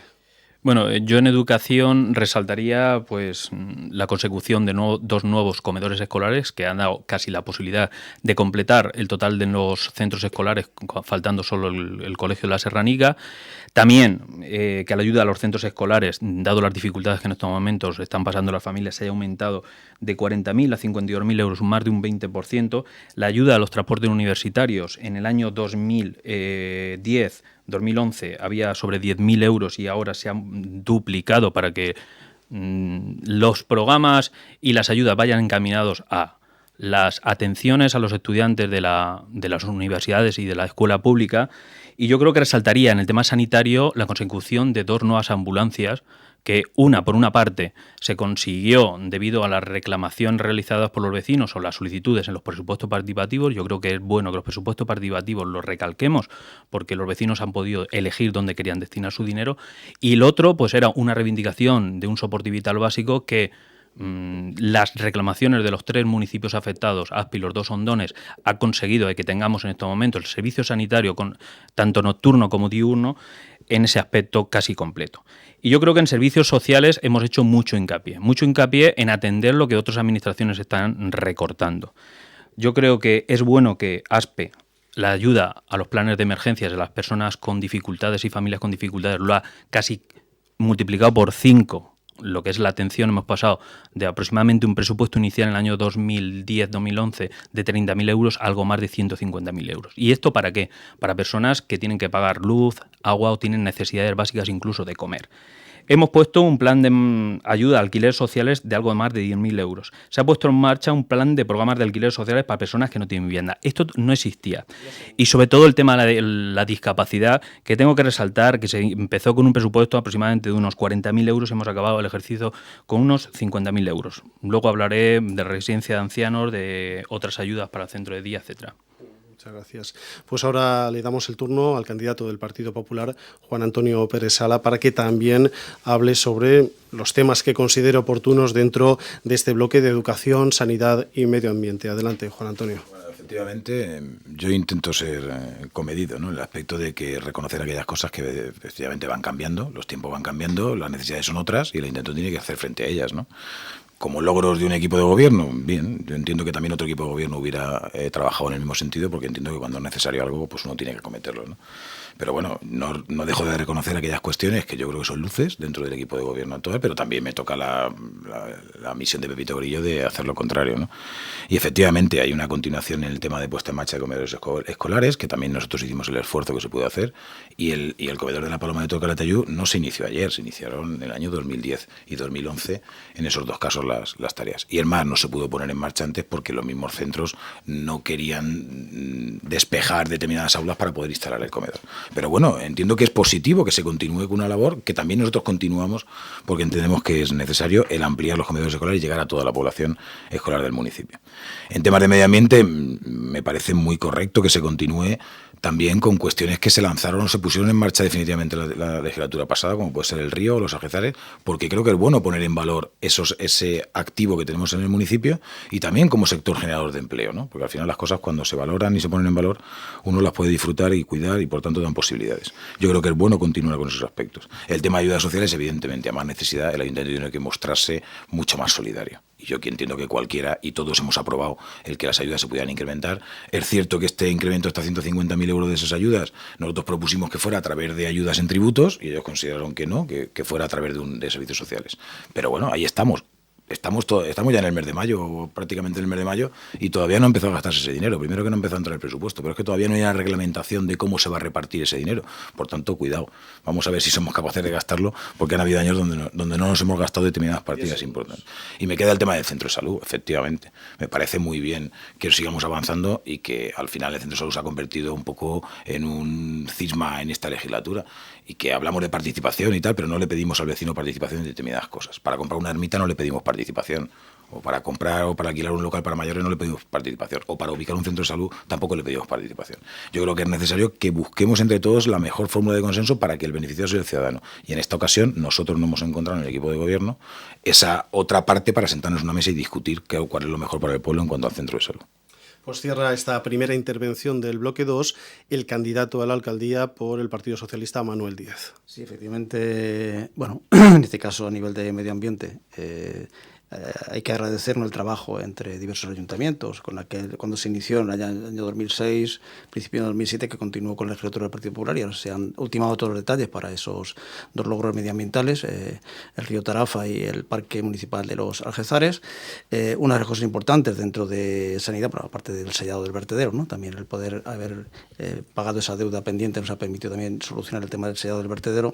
Bueno, yo en educación resaltaría pues la consecución de dos nuevos comedores escolares que han dado casi la posibilidad de completar el total de los centros escolares, faltando solo el Colegio de la Serranica. También que a la ayuda a los centros escolares, dado las dificultades que en estos momentos están pasando las familias, se haya aumentado de 40.000 a 52.000 euros, más de un 20%. La ayuda a los transportes universitarios en el año 2011 había sobre 10.000 euros y ahora se han duplicado para que los programas y las ayudas vayan encaminados a las atenciones a los estudiantes de las universidades y de la escuela pública. Y yo creo que resaltaría en el tema sanitario la consecución de dos nuevas ambulancias que por una parte, se consiguió debido a las reclamaciones realizadas por los vecinos o las solicitudes en los presupuestos participativos. Yo creo que es bueno que los presupuestos participativos los recalquemos porque los vecinos han podido elegir dónde querían destinar su dinero. Y el otro, pues era una reivindicación de un soporte vital básico que las reclamaciones de los 3 municipios afectados, Aspe y los 2 hondones, ha conseguido de que tengamos en estos momentos el servicio sanitario tanto nocturno como diurno en ese aspecto casi completo. Y yo creo que en servicios sociales hemos hecho mucho hincapié en atender lo que otras administraciones están recortando. Yo creo que es bueno que Aspe, la ayuda a los planes de emergencias de las personas con dificultades y familias con dificultades, lo ha casi multiplicado por 5. Lo que es la atención, hemos pasado de aproximadamente un presupuesto inicial en el año 2010-2011 de 30.000 euros a algo más de 150.000 euros. ¿Y esto para qué? Para personas que tienen que pagar luz, agua o tienen necesidades básicas incluso de comer. hemos puesto un plan de ayuda a alquileres sociales de algo más de 10.000 euros. Se ha puesto en marcha un plan de programas de alquileres sociales para personas que no tienen vivienda. Esto no existía. Y sobre todo el tema de la discapacidad, que tengo que resaltar que se empezó con un presupuesto aproximadamente de unos 40.000 euros, hemos acabado el ejercicio con unos 50.000 euros. Luego hablaré de residencia de ancianos, de otras ayudas para el centro de día, etcétera. Muchas gracias. Pues ahora le damos el turno al candidato del Partido Popular, Juan Antonio Pérez Sala, para que también hable sobre los temas que considere oportunos dentro de este bloque de educación, sanidad y medio ambiente. Adelante, Juan Antonio. Bueno, efectivamente, yo intento ser comedido, ¿no? En el aspecto de que reconocer aquellas cosas que efectivamente van cambiando, los tiempos van cambiando, las necesidades son otras y el intento tiene que hacer frente a ellas, ¿no? Como logros de un equipo de gobierno, bien, yo entiendo que también otro equipo de gobierno hubiera trabajado en el mismo sentido, porque entiendo que cuando es necesario algo, pues uno tiene que acometerlo, ¿no? Pero bueno, no dejo de reconocer aquellas cuestiones que yo creo que son luces dentro del equipo de gobierno actual, pero también me toca la misión de Pepito Grillo de hacer lo contrario, ¿no? Y efectivamente hay una continuación en el tema de puesta en marcha de comedores escolares, que también nosotros hicimos el esfuerzo que se pudo hacer, y el comedor de la Paloma de Tocalatayud no se inició ayer, se iniciaron en el año 2010 y 2011, en esos dos casos las tareas. Y el MAS no se pudo poner en marcha antes porque los mismos centros no querían despejar determinadas aulas para poder instalar el comedor. Pero bueno, entiendo que es positivo que se continúe con una labor que también nosotros continuamos porque entendemos que es necesario el ampliar los comedores escolares y llegar a toda la población escolar del municipio. En temas de medio ambiente, me parece muy correcto que se continúe también con cuestiones que se lanzaron o se pusieron en marcha definitivamente la legislatura pasada, como puede ser el río o los arjezares, porque creo que es bueno poner en valor ese activo que tenemos en el municipio y también como sector generador de empleo, ¿no? Porque al final las cosas cuando se valoran y se ponen en valor, uno las puede disfrutar y cuidar y por tanto dan posibilidades. Yo creo que es bueno continuar con esos aspectos. El tema de ayudas sociales, evidentemente, a más necesidad, el ayuntamiento tiene que mostrarse mucho más solidario. Y yo aquí entiendo que cualquiera, y todos hemos aprobado el que las ayudas se pudieran incrementar. Es cierto que este incremento está a 150.000 euros de esas ayudas. Nosotros propusimos que fuera a través de ayudas en tributos y ellos consideraron que no, que fuera a través de servicios sociales. Pero bueno, ahí estamos. Estamos ya en el mes de mayo, o prácticamente en el mes de mayo, y todavía no ha empezado a gastarse ese dinero. Primero que no ha empezado a entrar el presupuesto, pero es que todavía no hay una reglamentación de cómo se va a repartir ese dinero. Por tanto, cuidado. Vamos a ver si somos capaces de gastarlo, porque han habido años donde no nos hemos gastado determinadas partidas importantes. Y me queda el tema del centro de salud, efectivamente. Me parece muy bien que sigamos avanzando y que al final el centro de salud se ha convertido un poco en un cisma en esta legislatura. Y que hablamos de participación y tal, pero no le pedimos al vecino participación en determinadas cosas. Para comprar una ermita no le pedimos participación, o para comprar o para alquilar un local para mayores no le pedimos participación, o para ubicar un centro de salud tampoco le pedimos participación. Yo creo que es necesario que busquemos entre todos la mejor fórmula de consenso para que el beneficiario sea el ciudadano. Y en esta ocasión nosotros no hemos encontrado en el equipo de gobierno esa otra parte para sentarnos en una mesa y discutir cuál es lo mejor para el pueblo en cuanto al centro de salud. Pues cierra esta primera intervención del bloque 2 el candidato a la alcaldía por el Partido Socialista, Manuel Díaz. Sí, efectivamente, bueno, en este caso a nivel de medio ambiente, hay que agradecernos el trabajo entre diversos ayuntamientos, cuando se inició en el año 2006, principio de 2007, que continuó con la legislatura del Partido Popular y ahora se han ultimado todos los detalles para esos dos logros medioambientales, el río Tarafa y el Parque Municipal de los Algezares. Una de las cosas importantes dentro de sanidad, por aparte del sellado del vertedero, ¿no? También el poder haber pagado esa deuda pendiente nos ha permitido también solucionar el tema del sellado del vertedero.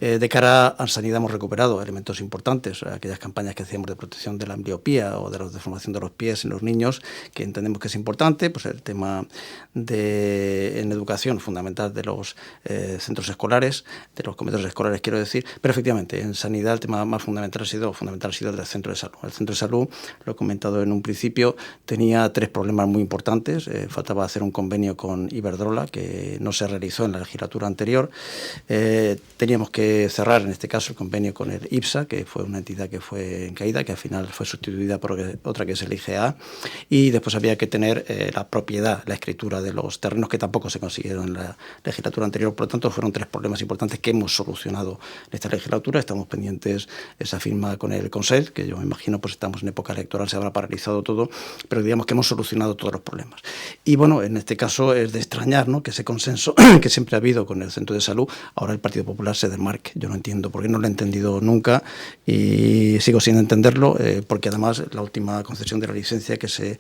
De cara a sanidad hemos recuperado elementos importantes, aquellas campañas que hacíamos de protección de la ambliopía o de la deformación de los pies en los niños, que entendemos que es importante, pues el tema en educación fundamental de los centros escolares, de los comedores escolares, quiero decir, pero efectivamente en sanidad el tema más fundamental ha sido el del centro de salud. El centro de salud, lo he comentado en un principio, tenía 3 problemas muy importantes. Faltaba hacer un convenio con Iberdrola, que no se realizó en la legislatura anterior. Teníamos que cerrar, en este caso, el convenio con el IPSA, que fue una entidad que fue en caída, que al final fue sustituida por otra que es el IGA, y después había que tener la propiedad, la escritura de los terrenos, que tampoco se consiguieron en la legislatura anterior. Por lo tanto, fueron 3 problemas importantes que hemos solucionado en esta legislatura. Estamos pendientes esa firma con el Consell, que yo me imagino pues estamos en época electoral, se habrá paralizado todo, pero digamos que hemos solucionado todos los problemas. Y bueno, en este caso es de extrañar, ¿no?, que ese consenso que siempre ha habido con el centro de salud, ahora el Partido Popular se desmarque. Yo no entiendo por qué, no lo he entendido nunca y sigo sin entenderlo. hacerlo, porque además la última concesión de la licencia que se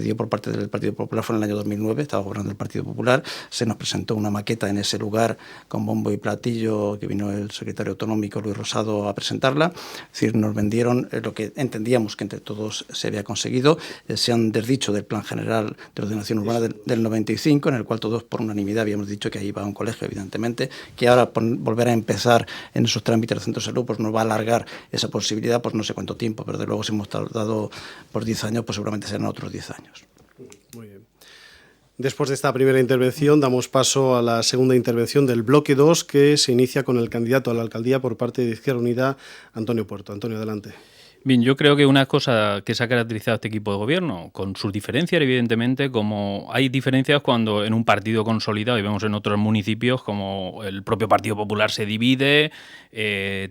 dio por parte del Partido Popular fue en el año 2009, estaba gobernando el Partido Popular, se nos presentó una maqueta en ese lugar con bombo y platillo, que vino el secretario autonómico Luis Rosado a presentarla. Es decir, nos vendieron lo que entendíamos que entre todos se había conseguido. Se han desdicho del Plan General de Ordenación Urbana del 95, en el cual todos por unanimidad habíamos dicho que ahí iba a un colegio, evidentemente, que ahora volver a empezar en esos trámites del centro de salud pues nos va a alargar esa posibilidad, pues no sé cuánto tiempo, pero de luego si hemos tardado por 10 años, pues seguramente serán otros 10 años. Muy bien. Después de esta primera intervención, damos paso a la segunda intervención del bloque 2, que se inicia con el candidato a la alcaldía por parte de Izquierda Unida, Antonio Puerto. Antonio, adelante. Bien, yo creo que una cosa que se ha caracterizado a este equipo de gobierno, con sus diferencias, evidentemente, como hay diferencias cuando en un partido consolidado, y vemos en otros municipios, como el propio Partido Popular se divide,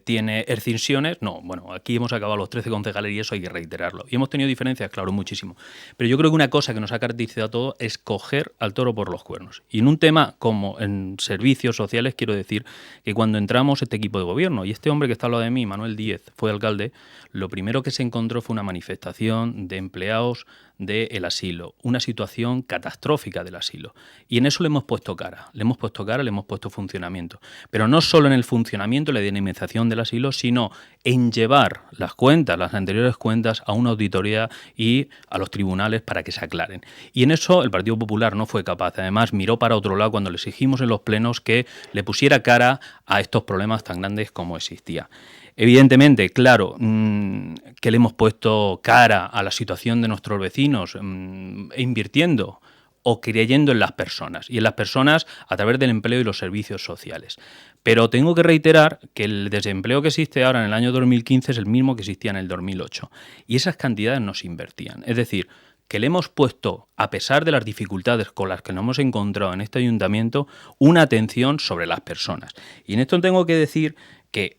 tiene escisiones. No, bueno, aquí hemos acabado los 13 concejales y eso hay que reiterarlo. Y hemos tenido diferencias, claro, muchísimo. Pero yo creo que una cosa que nos ha caracterizado a todos es coger al toro por los cuernos. Y en un tema como en servicios sociales, quiero decir que cuando entramos este equipo de gobierno, y este hombre que está al lado de mí, Manuel Díez, fue alcalde, lo primero que se encontró fue una manifestación de empleados del asilo, una situación catastrófica del asilo. Y en eso le hemos puesto cara, le hemos puesto funcionamiento. Pero no solo en el funcionamiento, la dinamización del asilo, sino en llevar las cuentas, las anteriores cuentas, a una auditoría y a los tribunales para que se aclaren. Y en eso el Partido Popular no fue capaz. Además, miró para otro lado cuando le exigimos en los plenos que le pusiera cara a estos problemas tan grandes como existía. Evidentemente, claro, que le hemos puesto cara a la situación de nuestros vecinos, invirtiendo o creyendo en las personas, y en las personas a través del empleo y los servicios sociales. Pero tengo que reiterar que el desempleo que existe ahora en el año 2015 es el mismo que existía en el 2008, y esas cantidades no se invertían. Es decir, que le hemos puesto, a pesar de las dificultades con las que nos hemos encontrado en este ayuntamiento, una atención sobre las personas. Y en esto tengo que decir que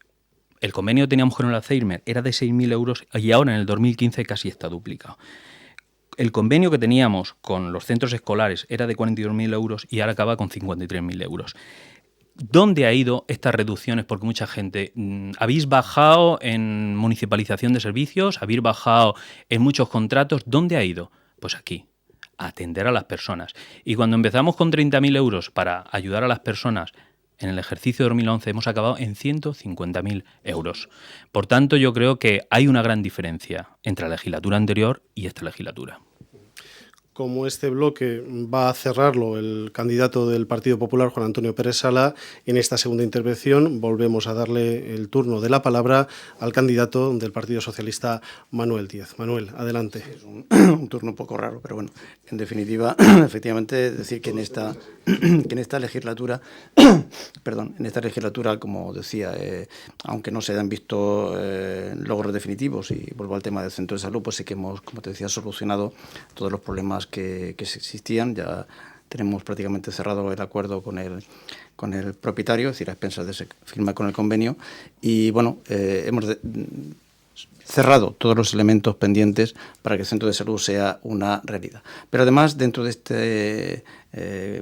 el convenio que teníamos con el Alzheimer era de 6.000 euros y ahora en el 2015 casi está duplicado. El convenio que teníamos con los centros escolares era de 42.000 euros y ahora acaba con 53.000 euros. ¿Dónde ha ido estas reducciones? Porque mucha gente, ¿habéis bajado en municipalización de servicios? ¿Habéis bajado en muchos contratos? ¿Dónde ha ido? Pues aquí, a atender a las personas. Y cuando empezamos con 30.000 euros para ayudar a las personas, en el ejercicio de 2011 hemos acabado en 150.000 euros. Por tanto, yo creo que hay una gran diferencia entre la legislatura anterior y esta legislatura. Como este bloque va a cerrarlo el candidato del Partido Popular, Juan Antonio Pérez Sala, en esta segunda intervención volvemos a darle el turno de la palabra al candidato del Partido Socialista, Manuel Díez. Manuel, adelante. Es un turno un poco raro, pero bueno, en definitiva, efectivamente, decir que en esta legislatura, como decía, aunque no se han visto logros definitivos, y vuelvo al tema del centro de salud, pues sí que hemos, como te decía, solucionado todos los problemas que existían. Ya tenemos prácticamente cerrado el acuerdo con el propietario, es decir, a expensas de firma con el convenio, y bueno, hemos cerrado todos los elementos pendientes para que el centro de salud sea una realidad. Pero además, dentro de este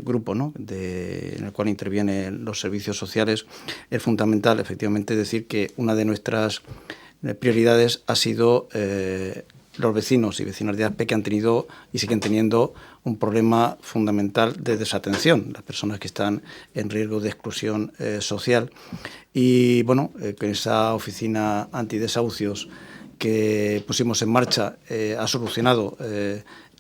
grupo, ¿no?, en el cual intervienen los servicios sociales, es fundamental, efectivamente, decir que una de nuestras prioridades ha sido los vecinos y vecinas de ASPE que han tenido y siguen teniendo un problema fundamental de desatención, las personas que están en riesgo de exclusión social. Y bueno, con esa oficina antidesahucios que pusimos en marcha ha solucionado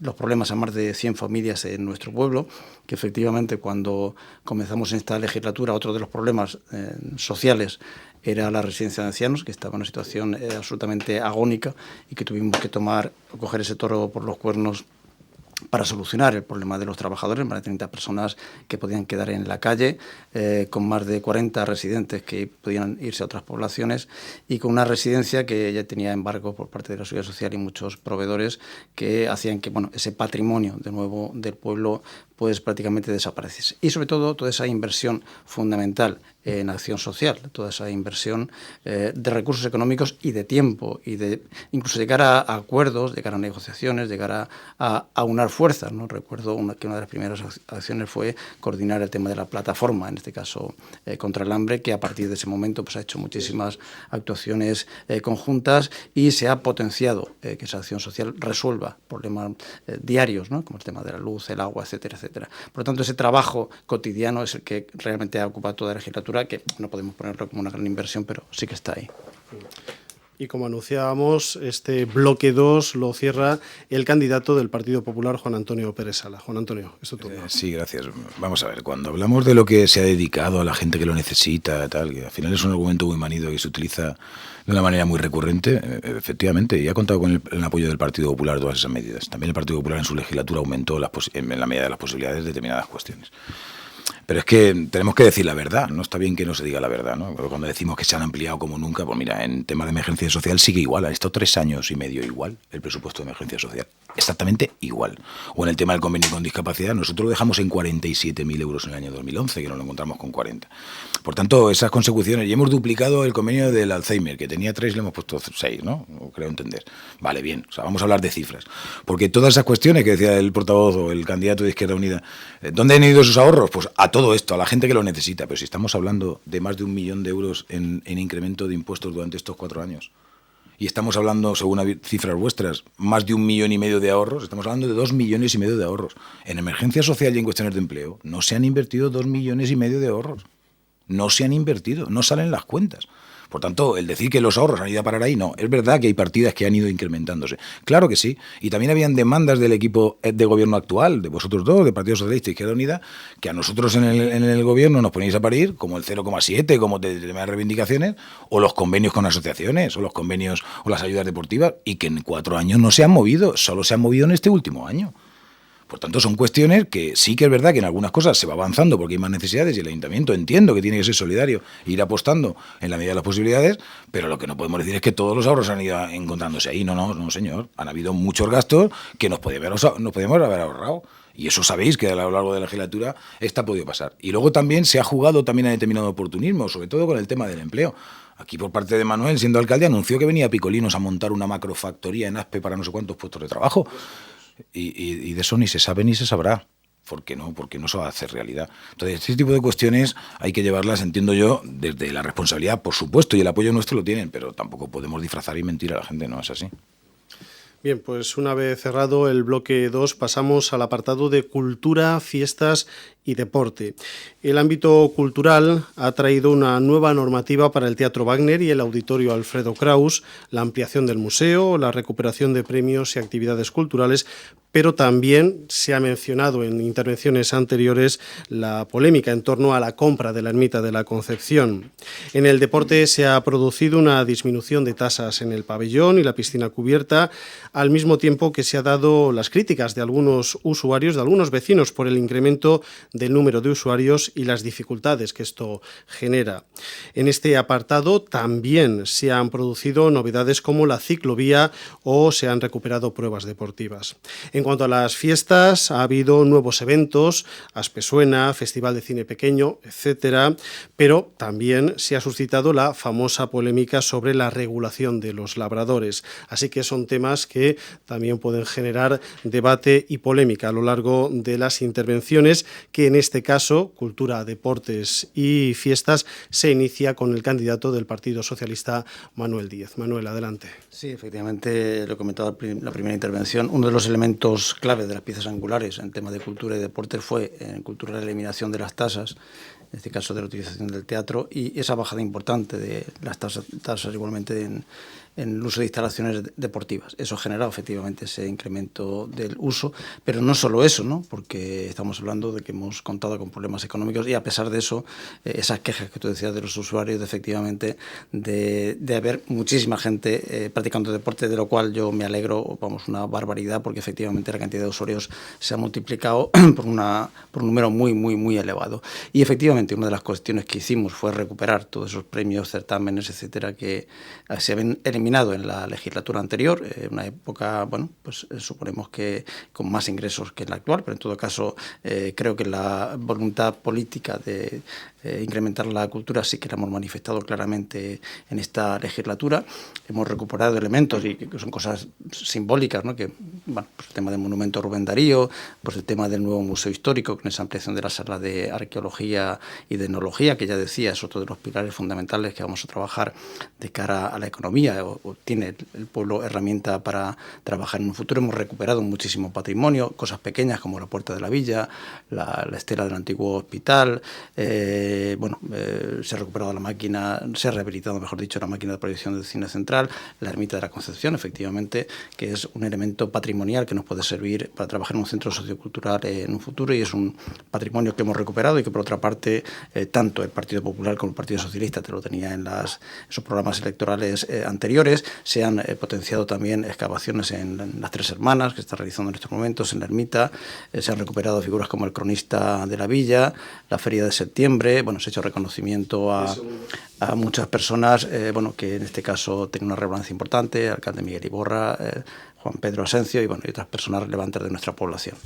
los problemas a más de 100 familias en nuestro pueblo, que efectivamente cuando comenzamos en esta legislatura otro de los problemas sociales era la residencia de ancianos, que estaba en una situación absolutamente agónica y que tuvimos que coger ese toro por los cuernos para solucionar el problema de los trabajadores, más de 30 personas que podían quedar en la calle, con más de 40 residentes que podían irse a otras poblaciones y con una residencia que ya tenía embargo por parte de la Seguridad Social y muchos proveedores que hacían que ese patrimonio de nuevo del pueblo pues prácticamente desapareciese. Y sobre todo toda esa inversión fundamental en acción social, toda esa inversión de recursos económicos y de tiempo, y de incluso llegar a acuerdos, llegar a negociaciones, llegar a aunar fuerzas, ¿no? Recuerdo que una de las primeras acciones fue coordinar el tema de la plataforma, en este caso contra el hambre, que a partir de ese momento pues ha hecho muchísimas actuaciones conjuntas y se ha potenciado que esa acción social resuelva problemas diarios, ¿no? Como el tema de la luz, el agua, etcétera, etcétera. Por lo tanto, ese trabajo cotidiano es el que realmente ha ocupado toda la legislatura, que no podemos ponerlo como una gran inversión, pero sí que está ahí. Y como anunciábamos, este bloque 2 lo cierra el candidato del Partido Popular, Juan Antonio Pérez Sala. Juan Antonio, es tu turno. Sí, gracias. Vamos a ver, cuando hablamos de lo que se ha dedicado a la gente que lo necesita, tal, que al final es un argumento muy manido y se utiliza de una manera muy recurrente, efectivamente, y ha contado con el apoyo del Partido Popular todas esas medidas. También el Partido Popular en su legislatura aumentó en la medida de las posibilidades determinadas cuestiones. Pero es que tenemos que decir la verdad, no está bien que no se diga la verdad, ¿no? Cuando decimos que se han ampliado como nunca, pues mira, en tema de emergencia social sigue igual, ha estado 3 años y medio igual el presupuesto de emergencia social, exactamente igual. O en el tema del convenio con discapacidad, nosotros lo dejamos en 47.000 euros en el año 2011, que nos lo encontramos con 40. Por tanto, esas consecuciones, y hemos duplicado el convenio del Alzheimer, que tenía 3, le hemos puesto 6, ¿no? Creo entender. Vale, bien, o sea, vamos a hablar de cifras. Porque todas esas cuestiones que decía el portavoz o el candidato de Izquierda Unida, ¿dónde han ido esos ahorros? Pues a todo esto, a la gente que lo necesita. Pero si estamos hablando de más de 1 millón de euros en incremento de impuestos durante estos 4 años, y estamos hablando, según cifras vuestras, más de 1,5 millones de ahorros, estamos hablando de 2,5 millones de ahorros. En emergencia social y en cuestiones de empleo no se han invertido 2,5 millones de ahorros. No se han invertido, no salen las cuentas. Por tanto, el decir que los ahorros han ido a parar ahí, no. Es verdad que hay partidas que han ido incrementándose. Claro que sí. Y también habían demandas del equipo de gobierno actual, de vosotros dos, de Partido Socialista y Izquierda Unida, que a nosotros en el gobierno nos ponéis a parir, como el 0,7, como de temas de reivindicaciones, o los convenios con asociaciones, o los convenios o las ayudas deportivas, y que en 4 años no se han movido, solo se han movido en este último año. Por tanto, son cuestiones que sí que es verdad que en algunas cosas se va avanzando porque hay más necesidades y el ayuntamiento entiendo que tiene que ser solidario e ir apostando en la medida de las posibilidades, pero lo que no podemos decir es que todos los ahorros han ido encontrándose ahí. No, señor. Han habido muchos gastos que nos podíamos haber ahorrado. Y eso sabéis que a lo largo de la legislatura esto ha podido pasar. Y luego también se ha jugado también a determinado oportunismo, sobre todo con el tema del empleo. Aquí por parte de Manuel, siendo alcalde, anunció que venía a Picolinos a montar una macrofactoría en Aspe para no sé cuántos puestos de trabajo. Y de eso ni se sabe ni se sabrá. ¿Por qué no? Porque no se va a hacer realidad. Entonces, este tipo de cuestiones hay que llevarlas, entiendo yo, desde la responsabilidad, por supuesto, y el apoyo nuestro lo tienen, pero tampoco podemos disfrazar y mentir a la gente, no es así. Bien, pues una vez cerrado el bloque 2, pasamos al apartado de cultura, fiestas y deporte. El ámbito cultural ha traído una nueva normativa para el Teatro Wagner y el Auditorio Alfredo Kraus, la ampliación del museo, la recuperación de premios y actividades culturales, pero también se ha mencionado en intervenciones anteriores la polémica en torno a la compra de la Ermita de la Concepción. En el deporte se ha producido una disminución de tasas en el pabellón y la piscina cubierta, al mismo tiempo que se ha dado las críticas de algunos usuarios, de algunos vecinos, por el incremento del número de usuarios y las dificultades que esto genera. En este apartado también se han producido novedades como la ciclovía o se han recuperado pruebas deportivas. En cuanto a las fiestas, ha habido nuevos eventos, Aspesuena, Festival de Cine Pequeño, etcétera, pero también se ha suscitado la famosa polémica sobre la regulación de los labradores. Así que son temas que también pueden generar debate y polémica a lo largo de las intervenciones, que en este caso, Cultura, Deportes y Fiestas, se inicia con el candidato del Partido Socialista, Manuel Díez. Manuel, adelante. Sí, efectivamente, lo he comentado en la primera intervención, uno de los elementos clave de las piezas angulares en tema de cultura y deportes fue en cultura la eliminación de las tasas, en este caso de la utilización del teatro, y esa bajada importante de las tasas igualmente en el uso de instalaciones deportivas. Eso ha generado efectivamente ese incremento del uso, pero no solo eso, ¿no? Porque estamos hablando de que hemos contado con problemas económicos y a pesar de eso, esas quejas que tú decías de los usuarios, efectivamente, de haber muchísima gente practicando deporte, de lo cual yo me alegro, vamos, una barbaridad, porque efectivamente realmente la cantidad de usuarios se ha multiplicado por un número muy elevado. Y efectivamente, una de las cuestiones que hicimos fue recuperar todos esos premios, certámenes, etcétera, que se habían eliminado en la legislatura anterior, en una época, pues suponemos que con más ingresos que en la actual, pero en todo caso creo que la voluntad política de incrementar la cultura sí que la hemos manifestado claramente en esta legislatura. Hemos recuperado elementos y que son cosas simbólicas, ¿no? Que, pues el tema del monumento Rubén Darío, pues el tema del nuevo museo histórico, con esa ampliación de la sala de arqueología y de etnología, que ya decía, es otro de los pilares fundamentales que vamos a trabajar de cara a la economía, o tiene el pueblo herramienta para trabajar en un futuro. Hemos recuperado muchísimo patrimonio, cosas pequeñas como la Puerta de la Villa, la estela del antiguo hospital. Se ha recuperado la máquina, se ha rehabilitado, mejor dicho, la máquina de proyección del cine central, la ermita de la Concepción, efectivamente, que es un elemento patrimonial que nos puede servir para trabajar en un centro sociocultural en un futuro, y es un patrimonio que hemos recuperado y que, por otra parte, tanto el Partido Popular como el Partido Socialista te lo tenía en esos programas electorales anteriores. Se han potenciado también excavaciones en las Tres Hermanas, que se está realizando en estos momentos, en la ermita. Se han recuperado figuras como el cronista de la villa, la Feria de Septiembre. Se ha hecho reconocimiento a muchas personas, que en este caso tienen una relevancia importante: el alcalde Miguel Iborra, Juan Pedro Asencio y otras personas relevantes de nuestra población.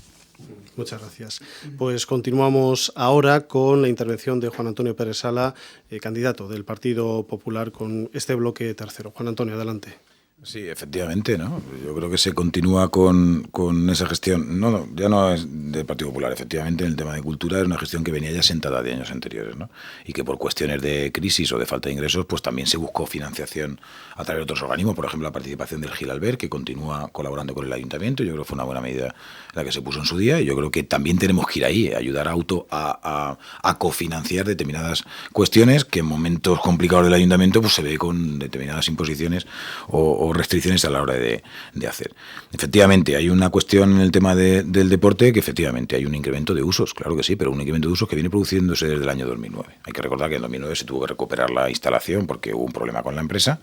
Muchas gracias. Pues continuamos ahora con la intervención de Juan Antonio Pérez Sala, candidato del Partido Popular, con este bloque tercero. Juan Antonio, adelante. Sí, efectivamente, ¿no? Yo creo que se continúa con esa gestión. Ya no es del Partido Popular, efectivamente, en el tema de cultura es una gestión que venía ya sentada de años anteriores, ¿no? Y que por cuestiones de crisis o de falta de ingresos, pues también se buscó financiación a través de otros organismos, por ejemplo, la participación del Gil Albert, que continúa colaborando con el Ayuntamiento. Yo creo que fue una buena medida la que se puso en su día, y yo creo que también tenemos que ir ahí, ayudar a cofinanciar determinadas cuestiones que en momentos complicados del Ayuntamiento pues se ve con determinadas imposiciones o restricciones a la hora de hacer. Efectivamente, hay una cuestión en el tema del deporte, que efectivamente hay un incremento de usos, claro que sí, pero un incremento de usos que viene produciéndose desde el año 2009. Hay que recordar que en 2009 se tuvo que recuperar la instalación porque hubo un problema con la empresa.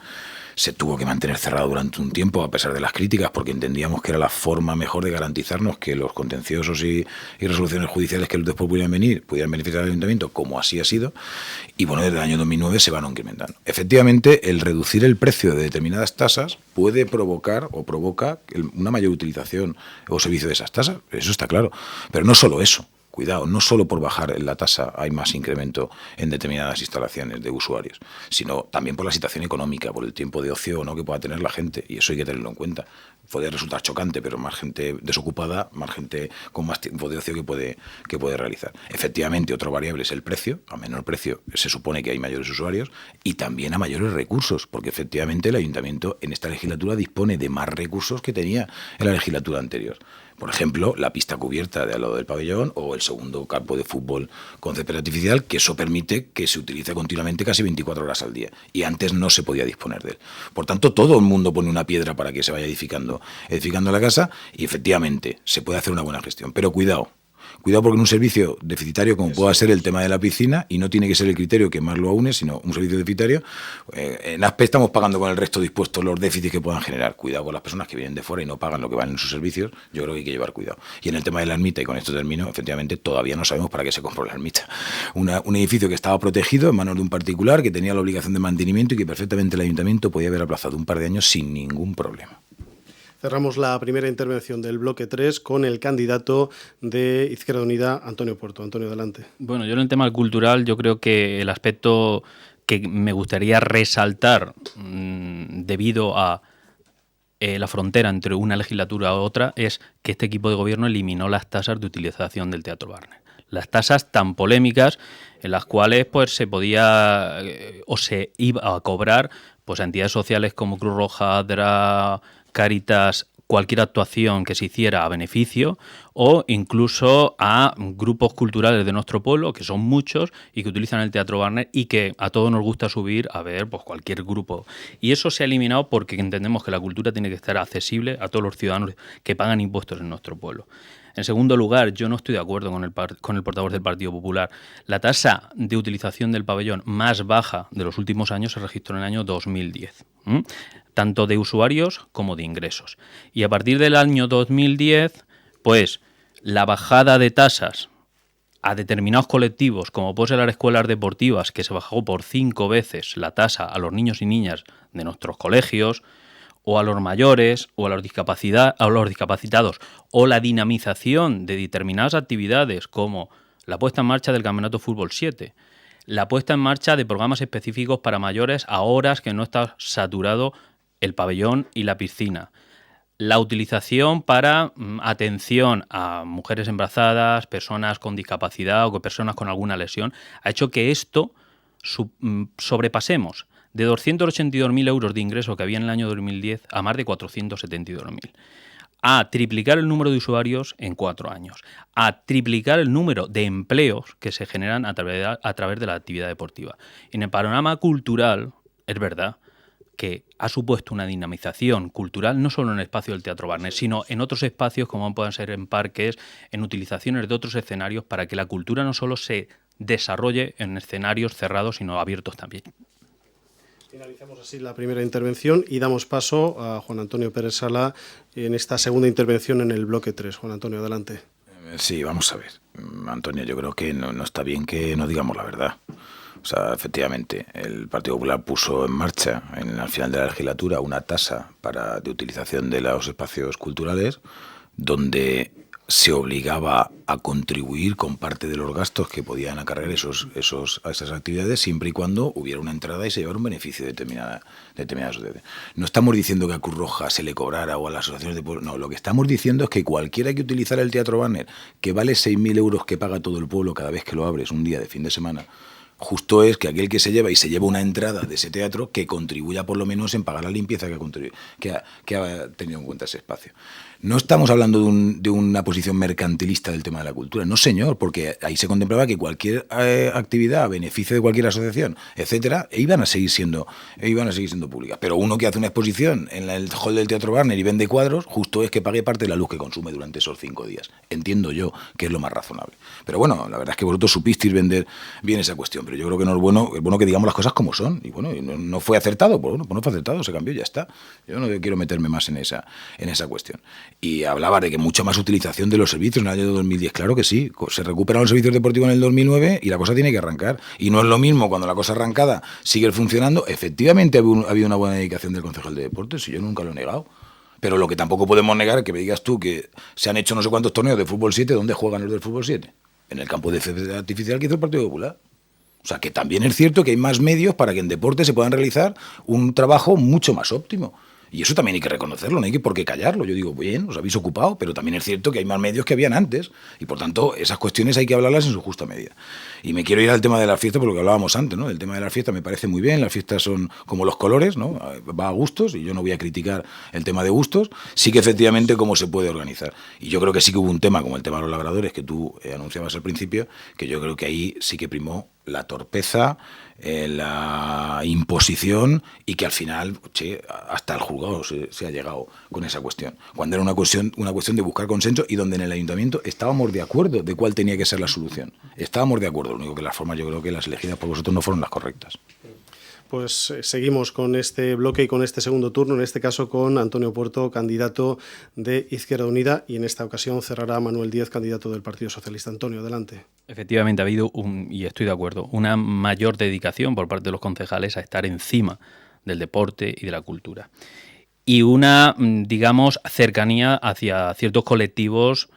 Se tuvo que mantener cerrado durante un tiempo a pesar de las críticas, porque entendíamos que era la forma mejor de garantizarnos que los contenciosos y resoluciones judiciales que después pudieran beneficiar al Ayuntamiento, como así ha sido. Y desde el año 2009 se van incrementando. Efectivamente, el reducir el precio de determinadas tasas puede provocar o provoca una mayor utilización o servicio de esas tasas, eso está claro. Pero no solo eso. Cuidado, no solo por bajar la tasa hay más incremento en determinadas instalaciones de usuarios, sino también por la situación económica, por el tiempo de ocio o no que pueda tener la gente, y eso hay que tenerlo en cuenta. Puede resultar chocante, pero más gente desocupada, más gente con más tiempo de ocio que puede realizar. Efectivamente, otra variable es el precio. A menor precio se supone que hay mayores usuarios y también a mayores recursos, porque efectivamente el Ayuntamiento en esta legislatura dispone de más recursos que tenía en la legislatura anterior. Por ejemplo, la pista cubierta de al lado del pabellón o el segundo campo de fútbol con césped artificial, que eso permite que se utilice continuamente casi 24 horas al día. Y antes no se podía disponer de él. Por tanto, todo el mundo pone una piedra para que se vaya edificando la casa, y efectivamente se puede hacer una buena gestión. Pero cuidado porque en un servicio deficitario como pueda ser el tema de la piscina, y no tiene que ser el criterio que más lo aúne, sino un servicio deficitario, en ASPE estamos pagando con el resto dispuestos los déficits que puedan generar. Cuidado con las personas que vienen de fuera y no pagan lo que valen sus servicios. Yo creo que hay que llevar cuidado. Y en el tema de la ermita, y con esto termino, efectivamente todavía no sabemos para qué se compró la ermita. Un edificio que estaba protegido en manos de un particular, que tenía la obligación de mantenimiento y que perfectamente el Ayuntamiento podía haber aplazado un par de años sin ningún problema. Cerramos la primera intervención del bloque 3 con el candidato de Izquierda Unida, Antonio Puerto. Antonio, adelante. Bueno, yo en el tema cultural, yo creo que el aspecto que me gustaría resaltar debido a la frontera entre una legislatura u otra es que este equipo de gobierno eliminó las tasas de utilización del Teatro Barner. Las tasas tan polémicas en las cuales pues se podía o se iba a cobrar pues a entidades sociales como Cruz Roja, ADRA, Cáritas, cualquier actuación que se hiciera a beneficio, o incluso a grupos culturales de nuestro pueblo, que son muchos, y que utilizan el Teatro Barner y que a todos nos gusta subir a ver pues cualquier grupo. Y eso se ha eliminado porque entendemos que la cultura tiene que estar accesible a todos los ciudadanos que pagan impuestos en nuestro pueblo. En segundo lugar, yo no estoy de acuerdo con el portavoz del Partido Popular. La tasa de utilización del pabellón más baja de los últimos años se registró en el año 2010. tanto de usuarios como de ingresos. Y a partir del año 2010, pues la bajada de tasas a determinados colectivos, como puede ser las escuelas deportivas, que se bajó por 5 veces la tasa a los niños y niñas de nuestros colegios, o a los mayores, o a los discapacitados, o la dinamización de determinadas actividades, como la puesta en marcha del Campeonato Fútbol 7, la puesta en marcha de programas específicos para mayores a horas que no está saturado el pabellón y la piscina, la utilización para atención a mujeres embarazadas, personas con discapacidad o personas con alguna lesión, ha hecho que esto sobrepasemos de 282.000 euros de ingreso que había en el año 2010 a más de 472.000. A triplicar el número de usuarios en 4 años, a triplicar el número de empleos que se generan a través de la actividad deportiva. En el panorama cultural, es verdad que ha supuesto una dinamización cultural no solo en el espacio del Teatro Barnet, sino en otros espacios como puedan ser en parques, en utilizaciones de otros escenarios, para que la cultura no solo se desarrolle en escenarios cerrados, sino abiertos también. Finalizamos así la primera intervención y damos paso a Juan Antonio Pérez Sala en esta segunda intervención en el bloque 3. Juan Antonio, adelante. Sí, vamos a ver. Antonio, yo creo que no está bien que no digamos la verdad. O sea, efectivamente, el Partido Popular puso en marcha al final de la legislatura una tasa de utilización de los espacios culturales donde se obligaba a contribuir con parte de los gastos que podían acarrear a esas actividades, siempre y cuando hubiera una entrada y se llevara un beneficio de determinada sociedad. No estamos diciendo que a Cruz Roja se le cobrara o a las asociaciones de pueblo. No, lo que estamos diciendo es que cualquiera que utilizara el Teatro Barnet, que vale 6.000 euros que paga todo el pueblo cada vez que lo abres un día de fin de semana, justo es que aquel que se lleva una entrada de ese teatro, que contribuya por lo menos en pagar la limpieza que ha tenido en cuenta ese espacio. No estamos hablando de una posición mercantilista del tema de la cultura, no señor, porque ahí se contemplaba que cualquier actividad a beneficio de cualquier asociación, etcétera, iban a seguir siendo públicas. Pero uno que hace una exposición en el hall del Teatro Barnet y vende cuadros, justo es que pague parte de la luz que consume durante esos 5 días. Entiendo yo que es lo más razonable. Pero bueno, la verdad es que vosotros supisteis vender bien esa cuestión, pero yo creo que no es bueno que digamos las cosas como son. Y bueno, no fue acertado, pues no fue acertado, se cambió y ya está. Yo no quiero meterme más en esa cuestión. Y hablaba de que mucha más utilización de los servicios en el año 2010. Claro que sí, se recuperaron los servicios deportivos en el 2009 y la cosa tiene que arrancar. Y no es lo mismo cuando la cosa arrancada sigue funcionando. Efectivamente ha habido una buena dedicación del concejal de deportes, y yo nunca lo he negado. Pero lo que tampoco podemos negar es que me digas tú que se han hecho no sé cuántos torneos de fútbol 7. ¿Dónde juegan los del fútbol 7? En el campo de césped artificial que hizo el Partido Popular. O sea, que también es cierto que hay más medios para que en deporte se puedan realizar un trabajo mucho más óptimo. Y eso también hay que reconocerlo, no hay que por qué callarlo. Yo digo, bien, os habéis ocupado, pero también es cierto que hay más medios que habían antes. Y por tanto, esas cuestiones hay que hablarlas en su justa medida. Y me quiero ir al tema de las fiestas, por lo que hablábamos antes, ¿no? El tema de las fiestas me parece muy bien, las fiestas son como los colores, ¿no? Va a gustos, y yo no voy a criticar el tema de gustos. Sí que efectivamente cómo se puede organizar. Y yo creo que sí que hubo un tema, como el tema de los labradores, que tú anunciabas al principio, que yo creo que ahí sí que primó la torpeza, la imposición, y que al final hasta el juzgado se ha llegado con esa cuestión, cuando era una cuestión de buscar consenso, y donde en el ayuntamiento estábamos de acuerdo de cuál tenía que ser la solución. Estábamos de acuerdo, lo único que las formas yo creo que las elegidas por vosotros no fueron las correctas. Pues seguimos con este bloque y con este segundo turno, en este caso con Antonio Puerto, candidato de Izquierda Unida, y en esta ocasión cerrará Manuel Díaz, candidato del Partido Socialista. Antonio, adelante. Efectivamente, ha habido, y estoy de acuerdo, una mayor dedicación por parte de los concejales a estar encima del deporte y de la cultura. Y una, digamos, cercanía hacia ciertos colectivos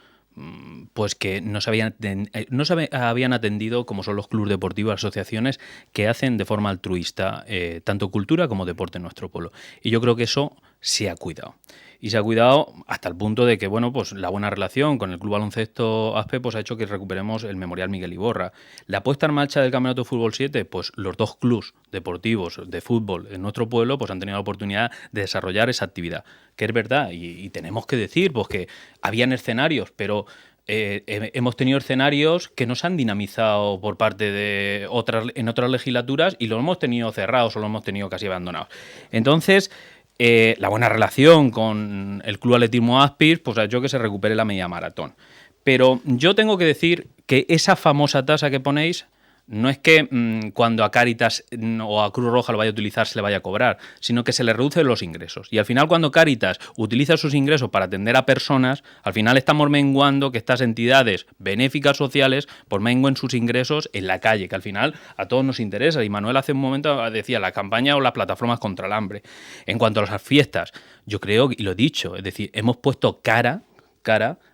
pues que no se habían atendido, como son los clubes deportivos, asociaciones que hacen de forma altruista tanto cultura como deporte en nuestro pueblo. Y yo creo que eso se ha cuidado. Y se ha cuidado hasta el punto de que, bueno, pues la buena relación con el Club Baloncesto Aspe pues ha hecho que recuperemos el Memorial Miguel Iborra. La puesta en marcha del Campeonato de Fútbol 7, pues los 2 clubes deportivos de fútbol en nuestro pueblo pues han tenido la oportunidad de desarrollar esa actividad, que es verdad, y tenemos que decir pues que habían escenarios, pero hemos tenido escenarios que no se han dinamizado por parte de en otras legislaturas, y los hemos tenido cerrados o los hemos tenido casi abandonados. Entonces, la buena relación con el Club Atletismo Aspis pues ha hecho que se recupere la media maratón. Pero yo tengo que decir que esa famosa tasa que ponéis no es que cuando a Cáritas o a Cruz Roja lo vaya a utilizar se le vaya a cobrar, sino que se le reducen los ingresos. Y al final, cuando Cáritas utiliza sus ingresos para atender a personas, al final estamos menguando que estas entidades benéficas sociales pues menguen sus ingresos en la calle, que al final a todos nos interesa. Y Manuel hace un momento decía la campaña o las plataformas contra el hambre. En cuanto a las fiestas, yo creo, y lo he dicho, es decir, hemos puesto cara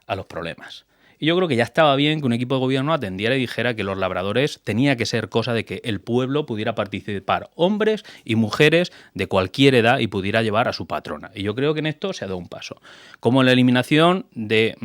a los problemas. Y yo creo que ya estaba bien que un equipo de gobierno atendiera y dijera que los labradores tenía que ser cosa de que el pueblo pudiera participar, hombres y mujeres de cualquier edad, y pudiera llevar a su patrona. Y yo creo que en esto se ha dado un paso. Como en la eliminación de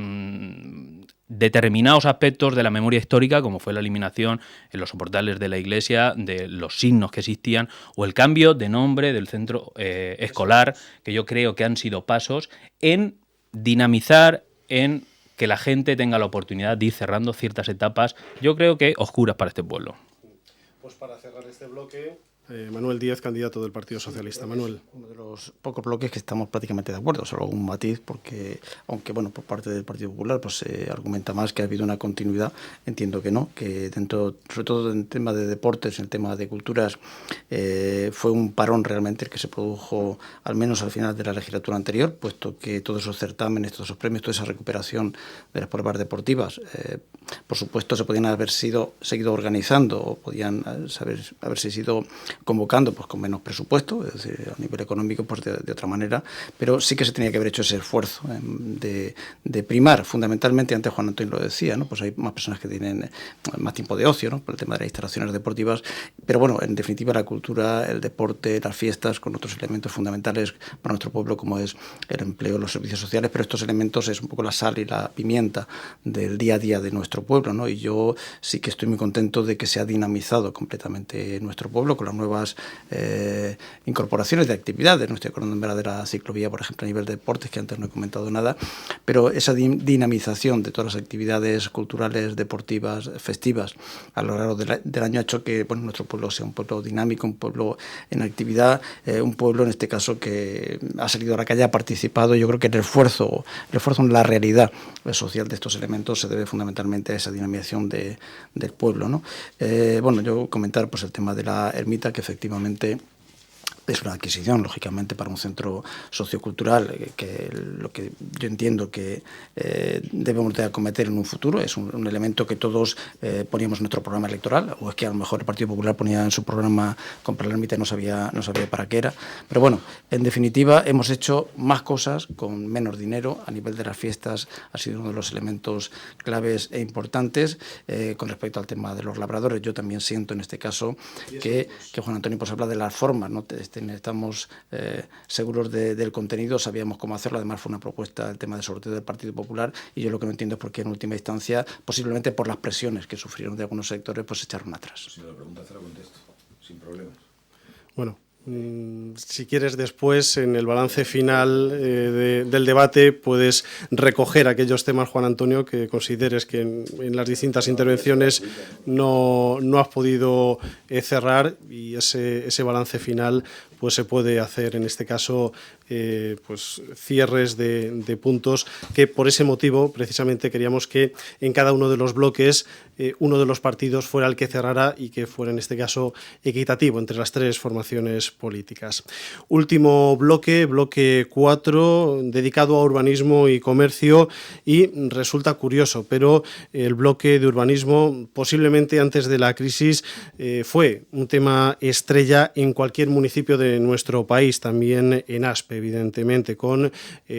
determinados aspectos de la memoria histórica, como fue la eliminación en los soportales de la iglesia de los signos que existían, o el cambio de nombre del centro escolar, que yo creo que han sido pasos en dinamizar, en que la gente tenga la oportunidad de ir cerrando ciertas etapas, yo creo que oscuras para este pueblo. Pues para cerrar este bloque, Manuel Díez, candidato del Partido Socialista. Manuel. Uno de los pocos bloques que estamos prácticamente de acuerdo, solo algún matiz, porque aunque bueno, por parte del Partido Popular pues se argumenta más que ha habido una continuidad, entiendo que no, que dentro, sobre todo en el tema de deportes, en el tema de culturas, fue un parón realmente el que se produjo al menos al final de la legislatura anterior, puesto que todos esos certámenes, todos esos premios, toda esa recuperación de las pruebas deportivas, por supuesto se podían haber seguido organizando, o podían haberse sido convocando pues con menos presupuesto, es decir, a nivel económico pues de otra manera, pero sí que se tenía que haber hecho ese esfuerzo de primar, fundamentalmente, antes Juan Antonio lo decía, ¿no? Pues hay más personas que tienen más tiempo de ocio, ¿no? Por el tema de las instalaciones deportivas, pero bueno, en definitiva la cultura, el deporte, las fiestas, con otros elementos fundamentales para nuestro pueblo como es el empleo, los servicios sociales, pero estos elementos es un poco la sal y la pimienta del día a día de nuestro pueblo, ¿no? Y yo sí que estoy muy contento de que se ha dinamizado completamente nuestro pueblo con las nuevas incorporaciones de actividades. No estoy acordando de la ciclovía, por ejemplo, a nivel de deportes, que antes no he comentado nada, pero esa dinamización de todas las actividades culturales, deportivas, festivas a lo largo del año ha hecho que bueno, nuestro pueblo sea un pueblo dinámico, un pueblo en actividad, un pueblo en este caso que ha salido a la calle, ha participado. Yo creo que el esfuerzo en la realidad social de estos elementos se debe fundamentalmente a esa dinamización del pueblo, ¿no? Bueno, yo comentar pues el tema de la ermita, que efectivamente es una adquisición, lógicamente, para un centro sociocultural, que lo que yo entiendo que debemos de acometer en un futuro. Es un elemento que todos poníamos en nuestro programa electoral, o es que a lo mejor el Partido Popular ponía en su programa comprar la ermita y no sabía para qué era. Pero bueno, en definitiva, hemos hecho más cosas con menos dinero. A nivel de las fiestas ha sido uno de los elementos claves e importantes. Con respecto al tema de los labradores, yo también siento en este caso que Juan Antonio pues habla de las formas, ¿no? Estamos seguros del contenido, sabíamos cómo hacerlo. Además fue una propuesta del tema de sorteo del Partido Popular, y yo lo que no entiendo es por qué en última instancia, posiblemente por las presiones que sufrieron de algunos sectores, pues se echaron atrás. Si me lo preguntas, te lo contesto, sin problemas. Bueno, si quieres después, en el balance final del debate, puedes recoger aquellos temas, Juan Antonio, que consideres que en las distintas intervenciones no has podido cerrar, y ese balance final pues se puede hacer en este caso pues cierres de puntos, que por ese motivo precisamente queríamos que en cada uno de los bloques uno de los partidos fuera el que cerrara, y que fuera en este caso equitativo entre las tres formaciones políticas. Último bloque 4, dedicado a urbanismo y comercio, y resulta curioso, pero el bloque de urbanismo posiblemente antes de la crisis fue un tema estrella en cualquier municipio de nuestro país, también en Aspe, evidentemente, con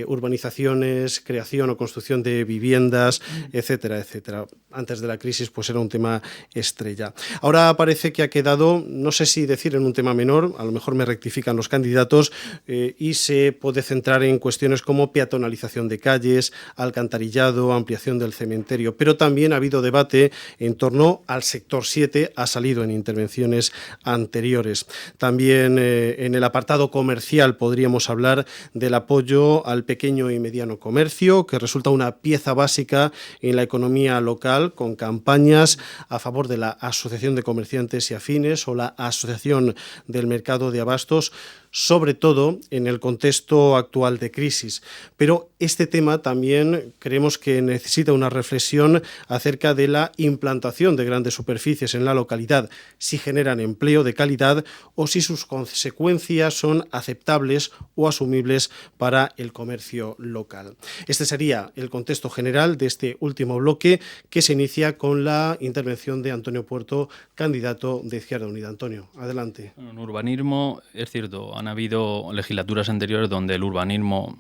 urbanizaciones, creación o construcción de viviendas, etcétera, etcétera. Antes de la crisis pues era un tema estrella. Ahora parece que ha quedado, no sé si decir en un tema menor, a lo mejor me rectifican los candidatos, y se puede centrar en cuestiones como peatonalización de calles, alcantarillado, ampliación del cementerio, pero también ha habido debate en torno al sector 7, ha salido en intervenciones anteriores. También en el apartado comercial podríamos hablar del apoyo al pequeño y mediano comercio, que resulta una pieza básica en la economía local, con campañas a favor de la Asociación de Comerciantes y Afines o la Asociación del Mercado de Abastos. sobre todo en el contexto actual de crisis. Pero este tema también creemos que necesita una reflexión acerca de la implantación de grandes superficies en la localidad, si generan empleo de calidad o si sus consecuencias son aceptables o asumibles para el comercio local. Este sería el contexto general de este último bloque, que se inicia con la intervención de Antonio Puerto, candidato de Izquierda Unida. Antonio, adelante. En urbanismo, es cierto, han habido legislaturas anteriores donde el urbanismo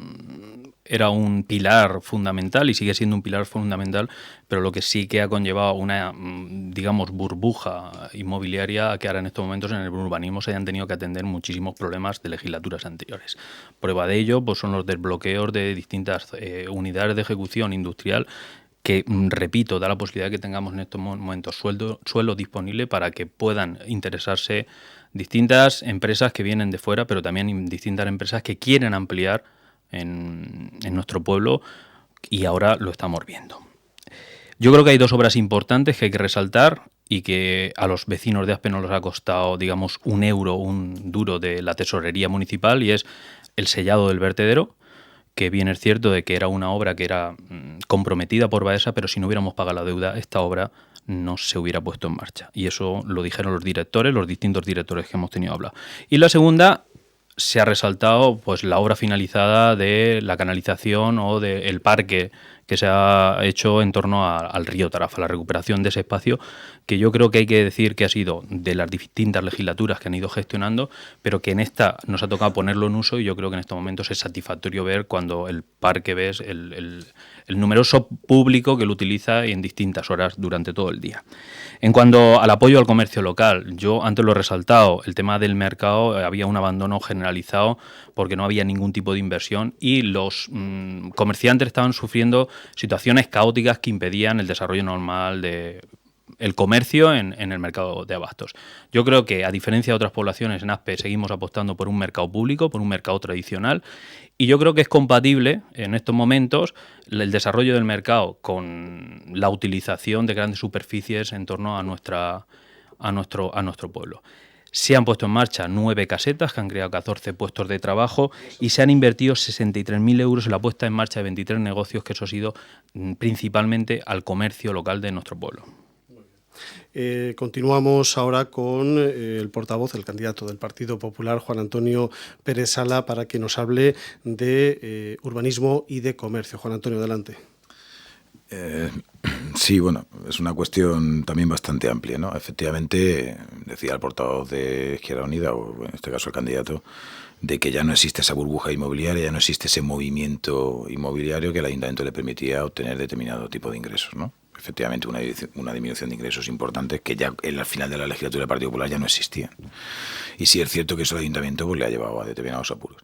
era un pilar fundamental y sigue siendo un pilar fundamental, pero lo que sí que ha conllevado una, digamos, burbuja inmobiliaria, que ahora en estos momentos en el urbanismo se hayan tenido que atender muchísimos problemas de legislaturas anteriores. Prueba de ello pues son los desbloqueos de distintas unidades de ejecución industrial que, repito, da la posibilidad de que tengamos en estos momentos suelo disponible para que puedan interesarse distintas empresas que vienen de fuera, pero también distintas empresas que quieren ampliar en nuestro pueblo, y ahora lo estamos viendo. Yo creo que hay dos obras importantes que hay que resaltar y que a los vecinos de Aspe no les ha costado, digamos, un duro de la tesorería municipal, y es el sellado del vertedero, que bien es cierto de que era una obra que era comprometida por Baesa, pero si no hubiéramos pagado la deuda, esta obra no se hubiera puesto en marcha. Y eso lo dijeron los distintos directores que hemos tenido hablado. Y la segunda, se ha resaltado pues la obra finalizada de la canalización o del parque que se ha hecho en torno al río Tarafa, la recuperación de ese espacio, que yo creo que hay que decir que ha sido de las distintas legislaturas que han ido gestionando, pero que en esta nos ha tocado ponerlo en uso, y yo creo que en estos momentos es satisfactorio ver cuando el parque ves el numeroso público que lo utiliza en distintas horas durante todo el día. En cuanto al apoyo al comercio local, yo antes lo he resaltado, el tema del mercado, había un abandono generalizado porque no había ningún tipo de inversión y los comerciantes estaban sufriendo situaciones caóticas que impedían el desarrollo normal de el comercio en el mercado de abastos. Yo creo que, a diferencia de otras poblaciones, en Aspe seguimos apostando por un mercado público, por un mercado tradicional, y yo creo que es compatible en estos momentos el desarrollo del mercado con la utilización de grandes superficies en torno a nuestro pueblo. Se han puesto en marcha 9 casetas que han creado 14 puestos de trabajo y se han invertido 63.000 euros en la puesta en marcha de 23 negocios, que eso ha sido principalmente al comercio local de nuestro pueblo. Continuamos ahora con el portavoz, el candidato del Partido Popular, Juan Antonio Pérez Sala, para que nos hable de urbanismo y de comercio. Juan Antonio, adelante. Sí, bueno, es una cuestión también bastante amplia, ¿no? Efectivamente, decía el portavoz de Izquierda Unida, o en este caso el candidato, de que ya no existe esa burbuja inmobiliaria, ya no existe ese movimiento inmobiliario que al ayuntamiento le permitía obtener determinado tipo de ingresos, ¿no? Efectivamente, una disminución de ingresos importantes que ya al final de la legislatura del Partido Popular ya no existían. Y sí es cierto que eso al ayuntamiento pues le ha llevado a determinados apuros.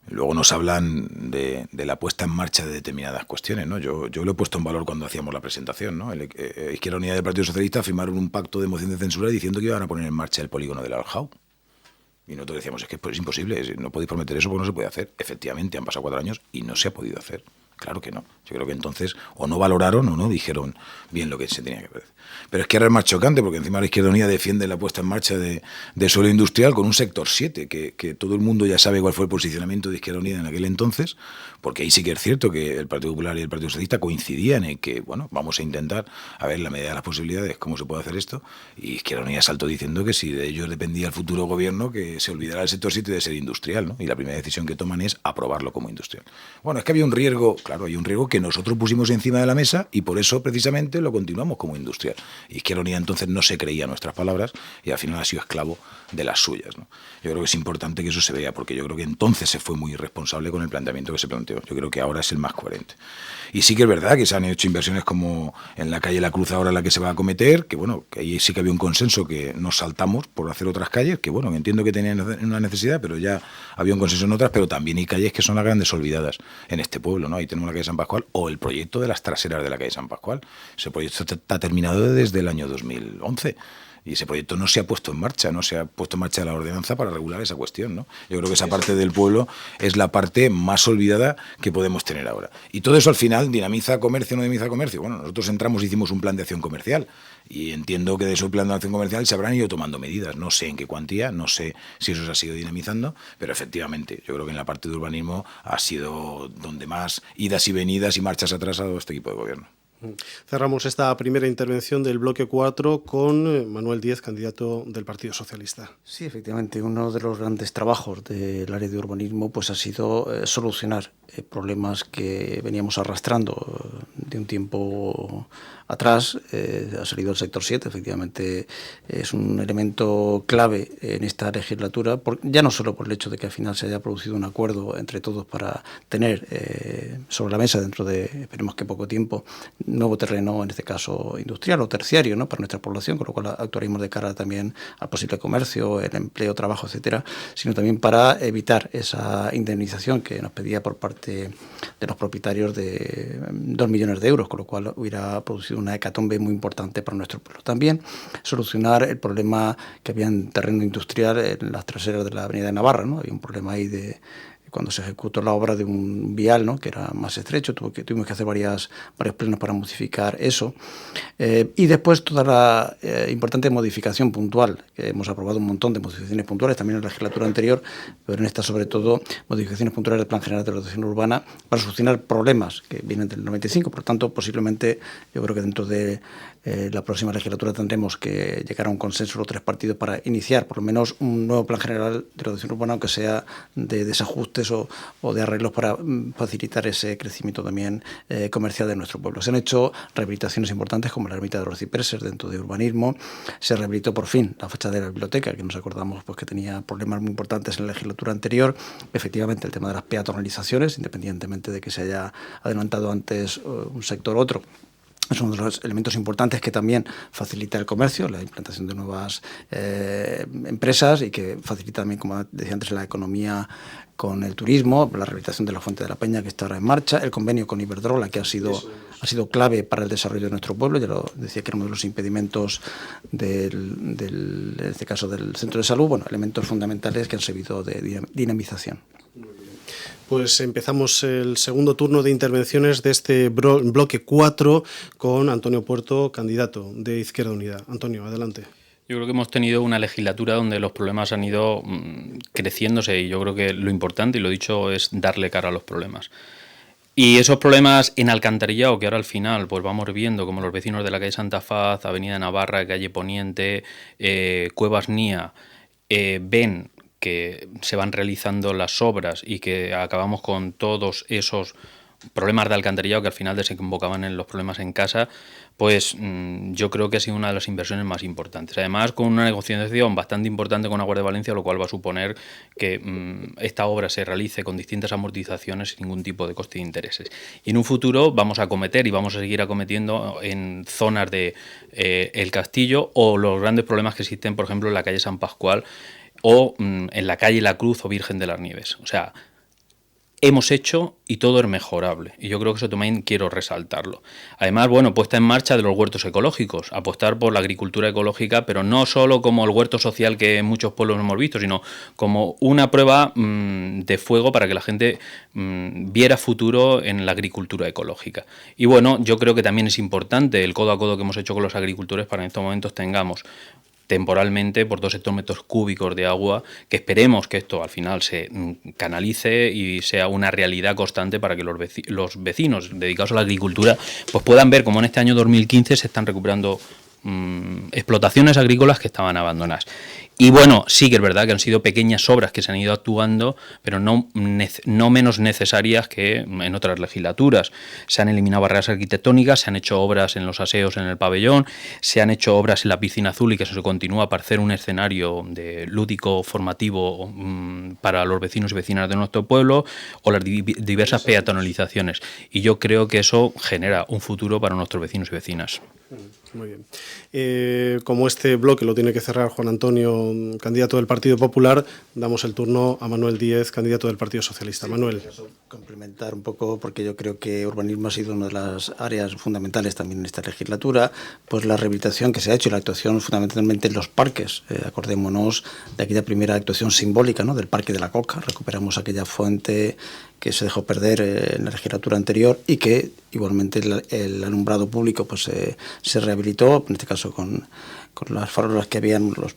Luego nos hablan de la puesta en marcha de determinadas cuestiones, ¿no? Yo lo he puesto en valor cuando hacíamos la presentación, ¿no? Izquierda Unida del Partido Socialista firmaron un pacto de moción de censura diciendo que iban a poner en marcha el polígono del Aljao. Y nosotros decíamos, es que es imposible, no podéis prometer eso porque no se puede hacer. Efectivamente, han pasado 4 años y no se ha podido hacer. Claro que no. Yo creo que entonces o no valoraron o no dijeron bien lo que se tenía que hacer. Pero es que ahora es más chocante porque encima la Izquierda Unida defiende la puesta en marcha de suelo industrial con un sector 7, que todo el mundo ya sabe cuál fue el posicionamiento de Izquierda Unida en aquel entonces, porque ahí sí que es cierto que el Partido Popular y el Partido Socialista coincidían en que, bueno, vamos a intentar, a ver, la medida de las posibilidades, cómo se puede hacer esto, y Izquierda Unida saltó diciendo que si de ellos dependía el futuro gobierno, que se olvidara el sector 7 de ser industrial, ¿no? Y la primera decisión que toman es aprobarlo como industrial. Bueno, es que había un riesgo, claro, hay un riesgo que nosotros pusimos encima de la mesa y por eso precisamente lo continuamos como industrial. Izquierda Unida entonces no se creía nuestras palabras y al final ha sido esclavo de las suyas, ¿no? Yo creo que es importante que eso se vea, porque yo creo que entonces se fue muy irresponsable con el planteamiento que se planteó. Yo creo que ahora es el más coherente. Y sí que es verdad que se han hecho inversiones como en la calle La Cruz ahora la que se va a acometer, que bueno, que ahí sí que había un consenso que nos saltamos por hacer otras calles, que bueno, entiendo que tenían una necesidad, pero ya había un consenso en otras, pero también hay calles que son las grandes olvidadas en este pueblo, ¿no? Ahí tenemos la calle San Pascual o el proyecto de las traseras de la calle San Pascual. Ese proyecto está terminado desde el año 2011. Y ese proyecto no se ha puesto en marcha, no se ha puesto en marcha la ordenanza para regular esa cuestión, ¿no? Yo creo que esa parte del pueblo es la parte más olvidada que podemos tener ahora. Y todo eso al final dinamiza comercio o no dinamiza comercio. Bueno, nosotros entramos y hicimos un plan de acción comercial y entiendo que de ese plan de acción comercial se habrán ido tomando medidas. No sé en qué cuantía, no sé si eso se ha sido dinamizando, pero efectivamente yo creo que en la parte de urbanismo ha sido donde más idas y venidas y marchas atrás ha dado este equipo de gobierno. Cerramos esta primera intervención del bloque 4 con Manuel Díez, candidato del Partido Socialista. Sí, efectivamente, uno de los grandes trabajos del área de urbanismo pues ha sido solucionar problemas que veníamos arrastrando de un tiempo atrás. Ha salido el sector 7, efectivamente es un elemento clave en esta legislatura, ya no solo por el hecho de que al final se haya producido un acuerdo entre todos para tener sobre la mesa dentro de, esperemos que poco tiempo, nuevo terreno, en este caso industrial o terciario, ¿no?, para nuestra población, con lo cual actuaremos de cara también al posible comercio, el empleo, trabajo, etcétera, sino también para evitar esa indemnización que nos pedía por parte de los propietarios de 2 millones de euros, con lo cual hubiera producido una hecatombe muy importante para nuestro pueblo. También solucionar el problema que había en terreno industrial en las traseras de la avenida de Navarra, ¿no? Había un problema ahí de cuando se ejecutó la obra de un vial, ¿no?, que era más estrecho, tuvimos que hacer varios plenos para modificar eso. Y después toda la importante modificación puntual, que hemos aprobado un montón de modificaciones puntuales también en la legislatura anterior, pero en esta sobre todo modificaciones puntuales del Plan General de Ordenación Urbana para solucionar problemas que vienen del 95. Por lo tanto, posiblemente yo creo que dentro de la próxima legislatura tendremos que llegar a un consenso los tres partidos para iniciar por lo menos un nuevo Plan General de Ordenación Urbana, aunque sea de desajustes o de arreglos para facilitar ese crecimiento también comercial de nuestro pueblo. Se han hecho rehabilitaciones importantes como la ermita de los cipreses dentro de urbanismo. Se rehabilitó por fin la fachada de la biblioteca, que nos acordamos pues que tenía problemas muy importantes en la legislatura anterior. Efectivamente, el tema de las peatonalizaciones, independientemente de que se haya adelantado antes un sector u otro, es uno de los elementos importantes que también facilita el comercio, la implantación de nuevas empresas y que facilita también, como decía antes, la economía con el turismo, la rehabilitación de la Fuente de la Peña, que está ahora en marcha, el convenio con Iberdrola, que ha sido clave para el desarrollo de nuestro pueblo. Ya lo decía que era uno de los impedimentos en este caso del centro de salud, bueno, elementos fundamentales que han servido de dinamización. Pues empezamos el segundo turno de intervenciones de este bloque 4 con Antonio Puerto, candidato de Izquierda Unida. Antonio, adelante. Yo creo que hemos tenido una legislatura donde los problemas han ido creciéndose y yo creo que lo importante, y lo he dicho, es darle cara a los problemas. Y esos problemas en alcantarillado que ahora al final pues vamos viendo como los vecinos de la calle Santa Faz, Avenida Navarra, calle Poniente, Cuevas Nia, ven que se van realizando las obras y que acabamos con todos esos problemas de alcantarillado que al final desembocaban en los problemas en casa, pues yo creo que ha sido una de las inversiones más importantes. Además, con una negociación bastante importante con Aguas de Valencia, lo cual va a suponer que esta obra se realice con distintas amortizaciones sin ningún tipo de coste de intereses. Y en un futuro vamos a acometer y vamos a seguir acometiendo en zonas de El Castillo o los grandes problemas que existen, por ejemplo, en la calle San Pascual o en la calle La Cruz o Virgen de las Nieves. O sea, hemos hecho y todo es mejorable. Y yo creo que eso también quiero resaltarlo. Además, bueno, puesta en marcha de los huertos ecológicos, apostar por la agricultura ecológica, pero no solo como el huerto social que en muchos pueblos hemos visto, sino como una prueba de fuego para que la gente viera futuro en la agricultura ecológica. Y bueno, yo creo que también es importante el codo a codo que hemos hecho con los agricultores para que en estos momentos tengamos temporalmente por 2 hectómetros cúbicos de agua, que esperemos que esto al final se canalice y sea una realidad constante para que los vecinos dedicados a la agricultura pues puedan ver cómo en este año 2015 se están recuperando explotaciones agrícolas que estaban abandonadas. Y bueno, sí que es verdad que han sido pequeñas obras que se han ido actuando, pero no menos necesarias que en otras legislaturas. Se han eliminado barreras arquitectónicas, se han hecho obras en los aseos en el pabellón, se han hecho obras en la piscina azul y que eso se continúa para hacer un escenario de lúdico formativo para los vecinos y vecinas de nuestro pueblo, o las diversas peatonalizaciones. Y yo creo que eso genera un futuro para nuestros vecinos y vecinas. Muy bien. Como este bloque lo tiene que cerrar Juan Antonio candidato del Partido Popular, damos el turno a Manuel Díez, candidato del Partido Socialista. Sí, Manuel. Complementar un poco, porque yo creo que urbanismo ha sido una de las áreas fundamentales también en esta legislatura, pues la rehabilitación que se ha hecho y la actuación fundamentalmente en los parques. Acordémonos de aquella primera actuación simbólica, ¿no?, del Parque de la Coca. Recuperamos aquella fuente que se dejó perder en la legislatura anterior y que igualmente el alumbrado público pues se rehabilitó, en este caso con las farolas que habían, los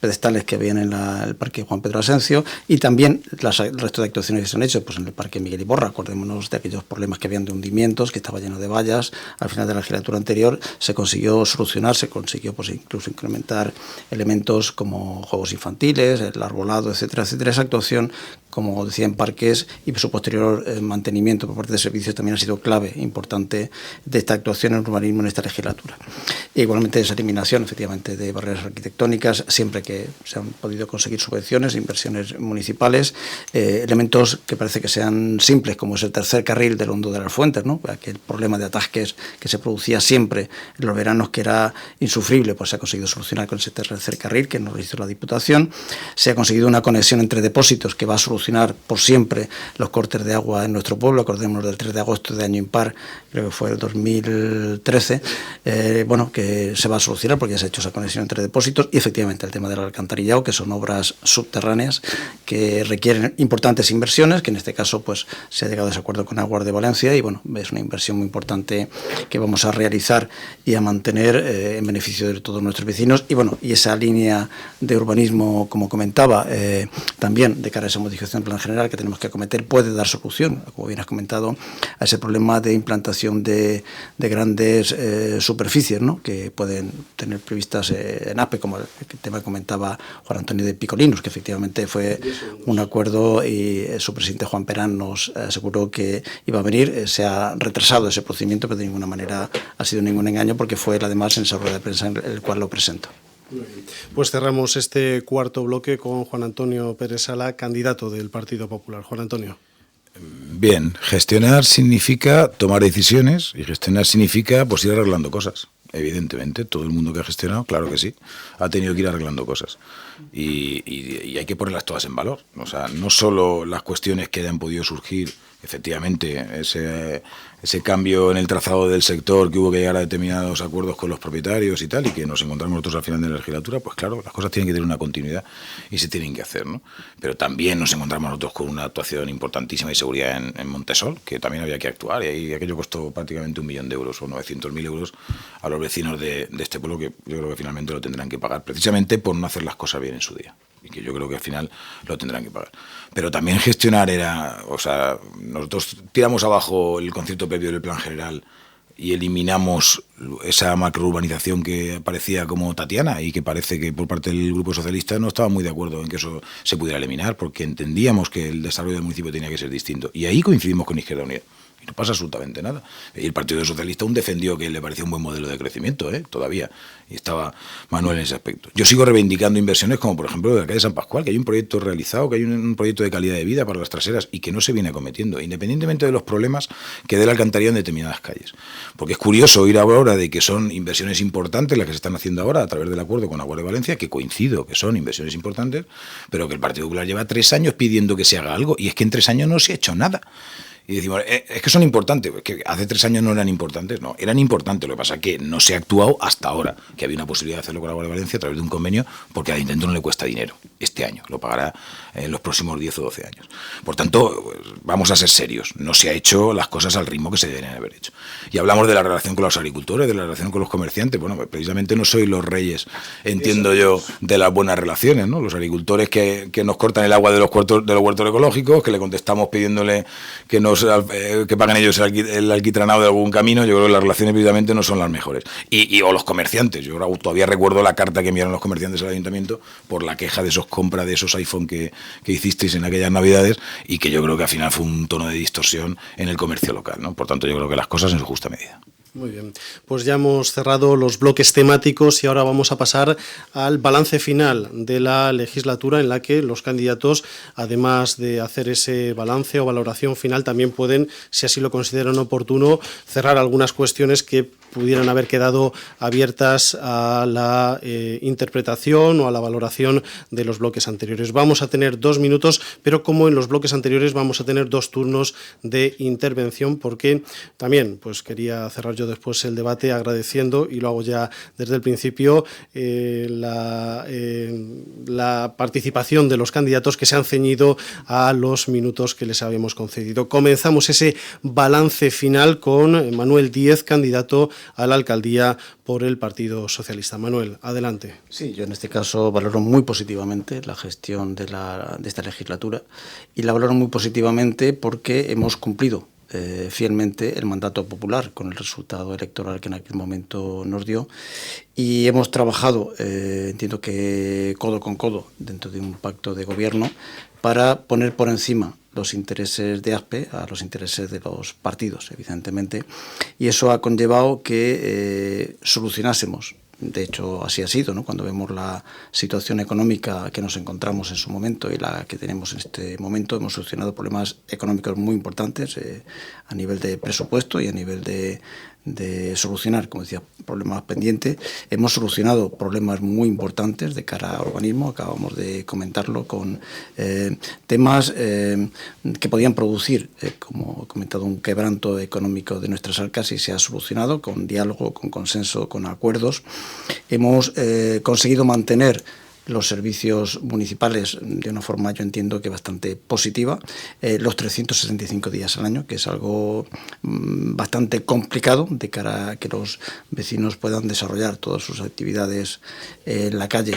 pedestales que habían en el Parque Juan Pedro Asencio, y también el resto de actuaciones que se han hecho pues en el Parque Miguel Iborra. Acordémonos de aquellos problemas que habían de hundimientos, que estaba lleno de vallas. Al final de la legislatura anterior se consiguió solucionar, se consiguió pues incluso incrementar elementos como juegos infantiles, el arbolado, etcétera, etcétera. Esa actuación, como decía, en parques y su posterior mantenimiento por parte de servicios también ha sido clave, importante, de esta actuación en urbanismo en esta legislatura. E igualmente esa eliminación, efectivamente, de barreras arquitectónicas, siempre que se han podido conseguir subvenciones, inversiones municipales, elementos que parece que sean simples, como es el tercer carril del Hondo de las Fuentes, ¿no? Aquel problema de atasques que se producía siempre en los veranos, que era insufrible, pues se ha conseguido solucionar con ese tercer carril que nos hizo la Diputación. Se ha conseguido una conexión entre depósitos que va a solucionar por siempre los cortes de agua en nuestro pueblo. Acordémonos del 3 de agosto de año impar, creo que fue el 2013, que se va a solucionar porque ya se ha hecho esa conexión entre depósitos, y efectivamente el tema del alcantarillado, que son obras subterráneas que requieren importantes inversiones, que en este caso pues se ha llegado a ese acuerdo con Aguas de Valencia, y bueno, es una inversión muy importante que vamos a realizar y a mantener en beneficio de todos nuestros vecinos. Y bueno, y esa línea de urbanismo, como comentaba, también de cara a esa modificación del plan general que tenemos que acometer, puede dar solución, como bien has comentado, a ese problema de implantación de grandes superficies, ¿no?, que pueden tener previstas en APE, como el tema que comentaba Juan Antonio de Picolinos, que efectivamente fue un acuerdo y su presidente Juan Perán nos aseguró que iba a venir. Se ha retrasado ese procedimiento, pero de ninguna manera ha sido ningún engaño, porque fue además en esa rueda de prensa en el cual lo presento. Pues cerramos este cuarto bloque con Juan Antonio Pérez Sala, candidato del Partido Popular. Juan Antonio. Bien, gestionar significa tomar decisiones, y gestionar significa pues ir arreglando cosas. Evidentemente, todo el mundo que ha gestionado, claro que sí, ha tenido que ir arreglando cosas. Y hay que ponerlas todas en valor. O sea, no solo las cuestiones que hayan podido surgir, efectivamente, ese cambio en el trazado del sector, que hubo que llegar a determinados acuerdos con los propietarios y tal, y que nos encontramos nosotros al final de la legislatura, pues claro, las cosas tienen que tener una continuidad y se tienen que hacer, ¿no? Pero también nos encontramos nosotros con una actuación importantísima de seguridad en Montesol, que también había que actuar, y ahí aquello costó prácticamente 1 millón de euros o 900.000 euros a los vecinos de este pueblo, que yo creo que finalmente lo tendrán que pagar, precisamente por no hacer las cosas bien en su día, y que yo creo que al final lo tendrán que pagar. Pero también gestionar nosotros tiramos abajo el concepto previo del plan general y eliminamos esa macrourbanización que parecía como Tatiana, y que parece que por parte del Grupo Socialista no estaba muy de acuerdo en que eso se pudiera eliminar, porque entendíamos que el desarrollo del municipio tenía que ser distinto, y ahí coincidimos con Izquierda Unida. Y no pasa absolutamente nada. Y el Partido Socialista aún defendió que le parecía un buen modelo de crecimiento, todavía. Y estaba Manuel en ese aspecto. Yo sigo reivindicando inversiones como, por ejemplo, de la calle San Pascual, que hay un proyecto realizado, que hay un proyecto de calidad de vida para las traseras, y que no se viene acometiendo, independientemente de los problemas que dé la alcantarilla en determinadas calles. Porque es curioso oír ahora de que son inversiones importantes las que se están haciendo ahora a través del acuerdo con Aguas de Valencia, que coincido que son inversiones importantes, pero que el Partido Popular lleva 3 años pidiendo que se haga algo, y es que en 3 años no se ha hecho nada. Y decimos, es que son importantes, que hace 3 años no eran importantes, no, eran importantes, lo que pasa es que no se ha actuado hasta ahora, que había una posibilidad de hacerlo con Aguas de Valencia a través de un convenio, porque al intento no le cuesta dinero, este año, lo pagará en los próximos 10 o 12 años. Por tanto, pues, vamos a ser serios, no se ha hecho las cosas al ritmo que se deberían haber hecho. Y hablamos de la relación con los agricultores, de la relación con los comerciantes. Bueno, pues precisamente no soy los reyes, entiendo yo, de las buenas relaciones, ¿no? Los agricultores que nos cortan el agua de los huertos ecológicos, que le contestamos pidiéndole que paguen ellos el alquitranado de algún camino. Yo creo que las relaciones precisamente no son las mejores. O los comerciantes. Yo todavía recuerdo la carta que enviaron los comerciantes al ayuntamiento por la queja de esos compras de esos iPhone que hicisteis en aquellas navidades, y que yo creo que al final fue un tono de distorsión en el comercio local, ¿no? Por tanto, yo creo que las cosas en su justa medida. Muy bien, pues ya hemos cerrado los bloques temáticos y ahora vamos a pasar al balance final de la legislatura, en la que los candidatos, además de hacer ese balance o valoración final, también pueden, si así lo consideran oportuno, cerrar algunas cuestiones que pudieran haber quedado abiertas a la interpretación o a la valoración de los bloques anteriores. Vamos a tener 2 minutos, pero como en los bloques anteriores vamos a tener 2 turnos de intervención, porque también pues quería cerrar yo después el debate agradeciendo, y lo hago ya desde el principio, la participación de los candidatos que se han ceñido a los minutos que les habíamos concedido. Comenzamos ese balance final con Manuel Díez, candidato a la alcaldía por el Partido Socialista. Manuel, adelante. Sí, yo en este caso valoro muy positivamente la gestión de esta legislatura, y la valoro muy positivamente porque hemos cumplido fielmente el mandato popular con el resultado electoral que en aquel momento nos dio, y hemos trabajado, entiendo que codo con codo, dentro de un pacto de gobierno, para poner por encima los intereses de ASPE a los intereses de los partidos, evidentemente, y eso ha conllevado que solucionásemos. De hecho, así ha sido, ¿no? Cuando vemos la situación económica que nos encontramos en su momento y la que tenemos en este momento, hemos solucionado problemas económicos muy importantes a nivel de presupuesto y a nivel de solucionar, como decía, problemas pendientes. Hemos solucionado problemas muy importantes de cara al urbanismo, acabamos de comentarlo, con temas que podían producir, como he comentado, un quebranto económico de nuestras arcas, y se ha solucionado con diálogo, con consenso, con acuerdos. Hemos conseguido mantener los servicios municipales de una forma, yo entiendo que bastante positiva, los 365 días al año, que es algo bastante complicado de cara a que los vecinos puedan desarrollar todas sus actividades en la calle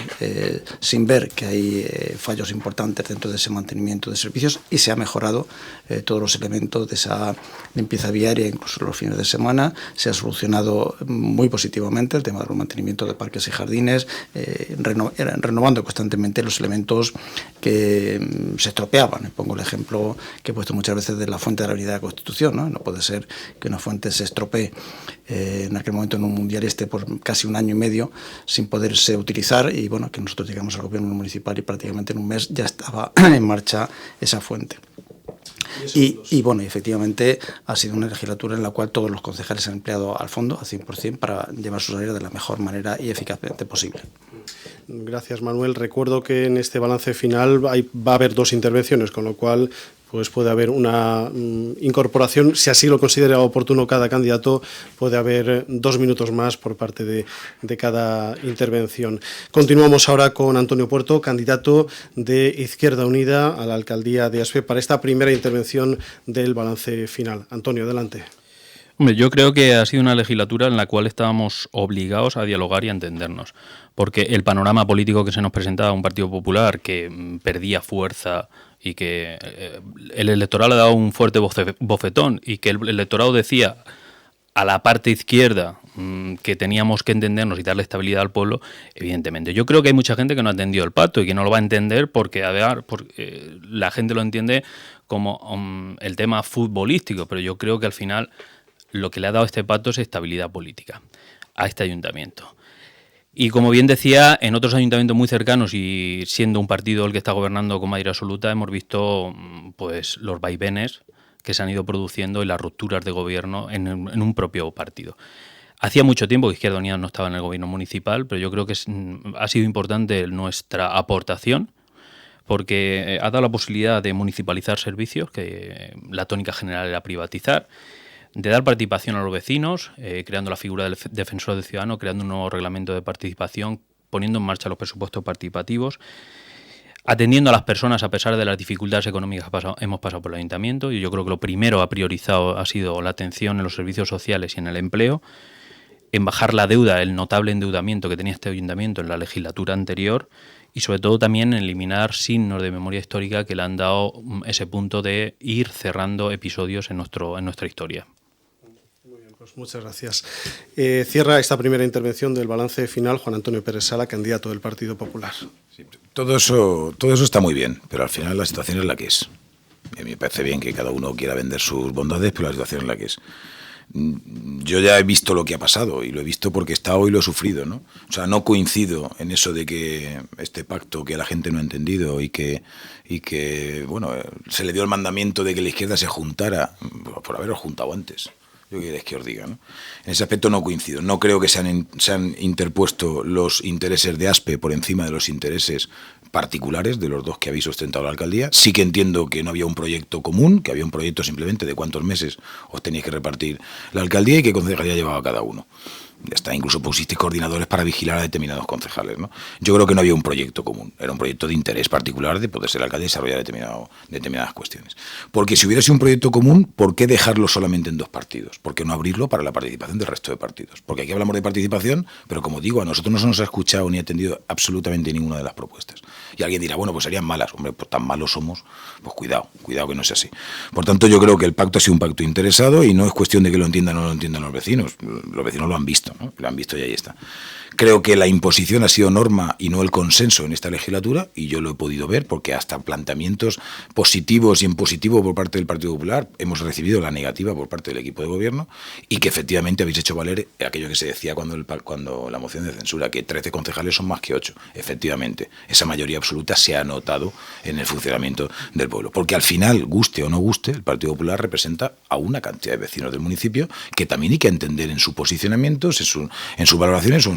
sin ver que hay fallos importantes dentro de ese mantenimiento de servicios, y se ha mejorado todos los elementos de esa limpieza viaria, incluso los fines de semana. Se ha solucionado muy positivamente el tema del mantenimiento de parques y jardines, renovando constantemente los elementos que se estropeaban. Pongo el ejemplo que he puesto muchas veces de la fuente de la Avenida de la Constitución, ¿no? No puede ser que una fuente se estropee en aquel momento en un mundial y esté por casi 1 año y medio sin poderse utilizar, y bueno, que nosotros llegamos al gobierno municipal y prácticamente en un mes ya estaba en marcha esa fuente. Y bueno, efectivamente ha sido una legislatura en la cual todos los concejales han empleado al fondo, al 100%, para llevar sus áreas de la mejor manera y eficazmente posible. Gracias, Manuel. Recuerdo que en este balance final va a haber 2 intervenciones, con lo cual pues puede haber una incorporación, si así lo considera oportuno cada candidato, puede haber 2 minutos más por parte de cada intervención. Continuamos ahora con Antonio Puerto, candidato de Izquierda Unida a la alcaldía de ASPE, para esta primera intervención del balance final. Antonio, adelante. Hombre, yo creo que ha sido una legislatura en la cual estábamos obligados a dialogar y a entendernos, porque el panorama político que se nos presentaba, un Partido Popular que perdía fuerza y que el electorado le ha dado un fuerte bofetón, y que el electorado decía a la parte izquierda que teníamos que entendernos y darle estabilidad al pueblo, evidentemente. Yo creo que hay mucha gente que no ha entendido el pacto y que no lo va a entender porque la gente lo entiende como el tema futbolístico, pero yo creo que al final lo que le ha dado este pacto es estabilidad política a este ayuntamiento. Y como bien decía, en otros ayuntamientos muy cercanos, y siendo un partido el que está gobernando con mayoría absoluta, hemos visto pues los vaivenes que se han ido produciendo y las rupturas de gobierno en un propio partido. Hacía mucho tiempo que Izquierda Unida no estaba en el gobierno municipal, pero yo creo que ha sido importante nuestra aportación, porque ha dado la posibilidad de municipalizar servicios, que la tónica general era privatizar, de dar participación a los vecinos, creando la figura del defensor del ciudadano, creando un nuevo reglamento de participación, poniendo en marcha los presupuestos participativos, atendiendo a las personas a pesar de las dificultades económicas que hemos pasado por el ayuntamiento. Y yo creo que lo primero a priorizado ha sido la atención en los servicios sociales y en el empleo, en bajar la deuda, el notable endeudamiento que tenía este ayuntamiento en la legislatura anterior, y sobre todo también en eliminar signos de memoria histórica que le han dado ese punto de ir cerrando episodios en nuestra historia. Muchas gracias. Cierra esta primera intervención del balance final Juan Antonio Pérez Sala, candidato del Partido Popular. Sí, todo eso está muy bien, pero al final la situación es la que es. A mí me parece bien que cada uno quiera vender sus bondades, pero la situación es la que es. Yo ya he visto lo que ha pasado, y lo he visto porque he estado y lo he sufrido, ¿no? O sea, no coincido en eso de que este pacto que la gente no ha entendido y que bueno, se le dio el mandamiento de que la izquierda se juntara por haberlo juntado antes. Yo queréis que os diga, ¿no? En ese aspecto no coincido. No creo que se han interpuesto los intereses de ASPE por encima de los intereses particulares de los dos que habéis ostentado la alcaldía. Sí que entiendo que no había un proyecto común, que había un proyecto simplemente de cuántos meses os tenéis que repartir la alcaldía y qué concejalía llevaba cada uno. Ya está, incluso pusisteis coordinadores para vigilar a determinados concejales, ¿no? Yo creo que no había un proyecto común, era un proyecto de interés particular de poder ser alcalde y desarrollar determinadas cuestiones. Porque si hubiera sido un proyecto común, ¿por qué dejarlo solamente en 2 partidos? ¿Por qué no abrirlo para la participación del resto de partidos? Porque aquí hablamos de participación, pero como digo, a nosotros no se nos ha escuchado ni atendido absolutamente ninguna de las propuestas. Y alguien dirá, bueno, pues serían malas. Hombre, pues tan malos somos, pues cuidado que no sea así. Por tanto, yo creo que el pacto ha sido un pacto interesado y no es cuestión de que lo entiendan o no lo entiendan los vecinos. Los vecinos lo han visto, ¿no? Lo han visto y ahí está. Creo que la imposición ha sido norma y no el consenso en esta legislatura, y yo lo he podido ver porque hasta planteamientos positivos y en positivo por parte del Partido Popular hemos recibido la negativa por parte del equipo de gobierno, y que efectivamente habéis hecho valer aquello que se decía cuando la moción de censura, que 13 concejales son más que 8. Efectivamente, esa mayoría absoluta se ha notado en el funcionamiento del pueblo, porque al final, guste o no guste, el Partido Popular representa a una cantidad de vecinos del municipio que también hay que entender en sus posicionamientos, en sus valoraciones o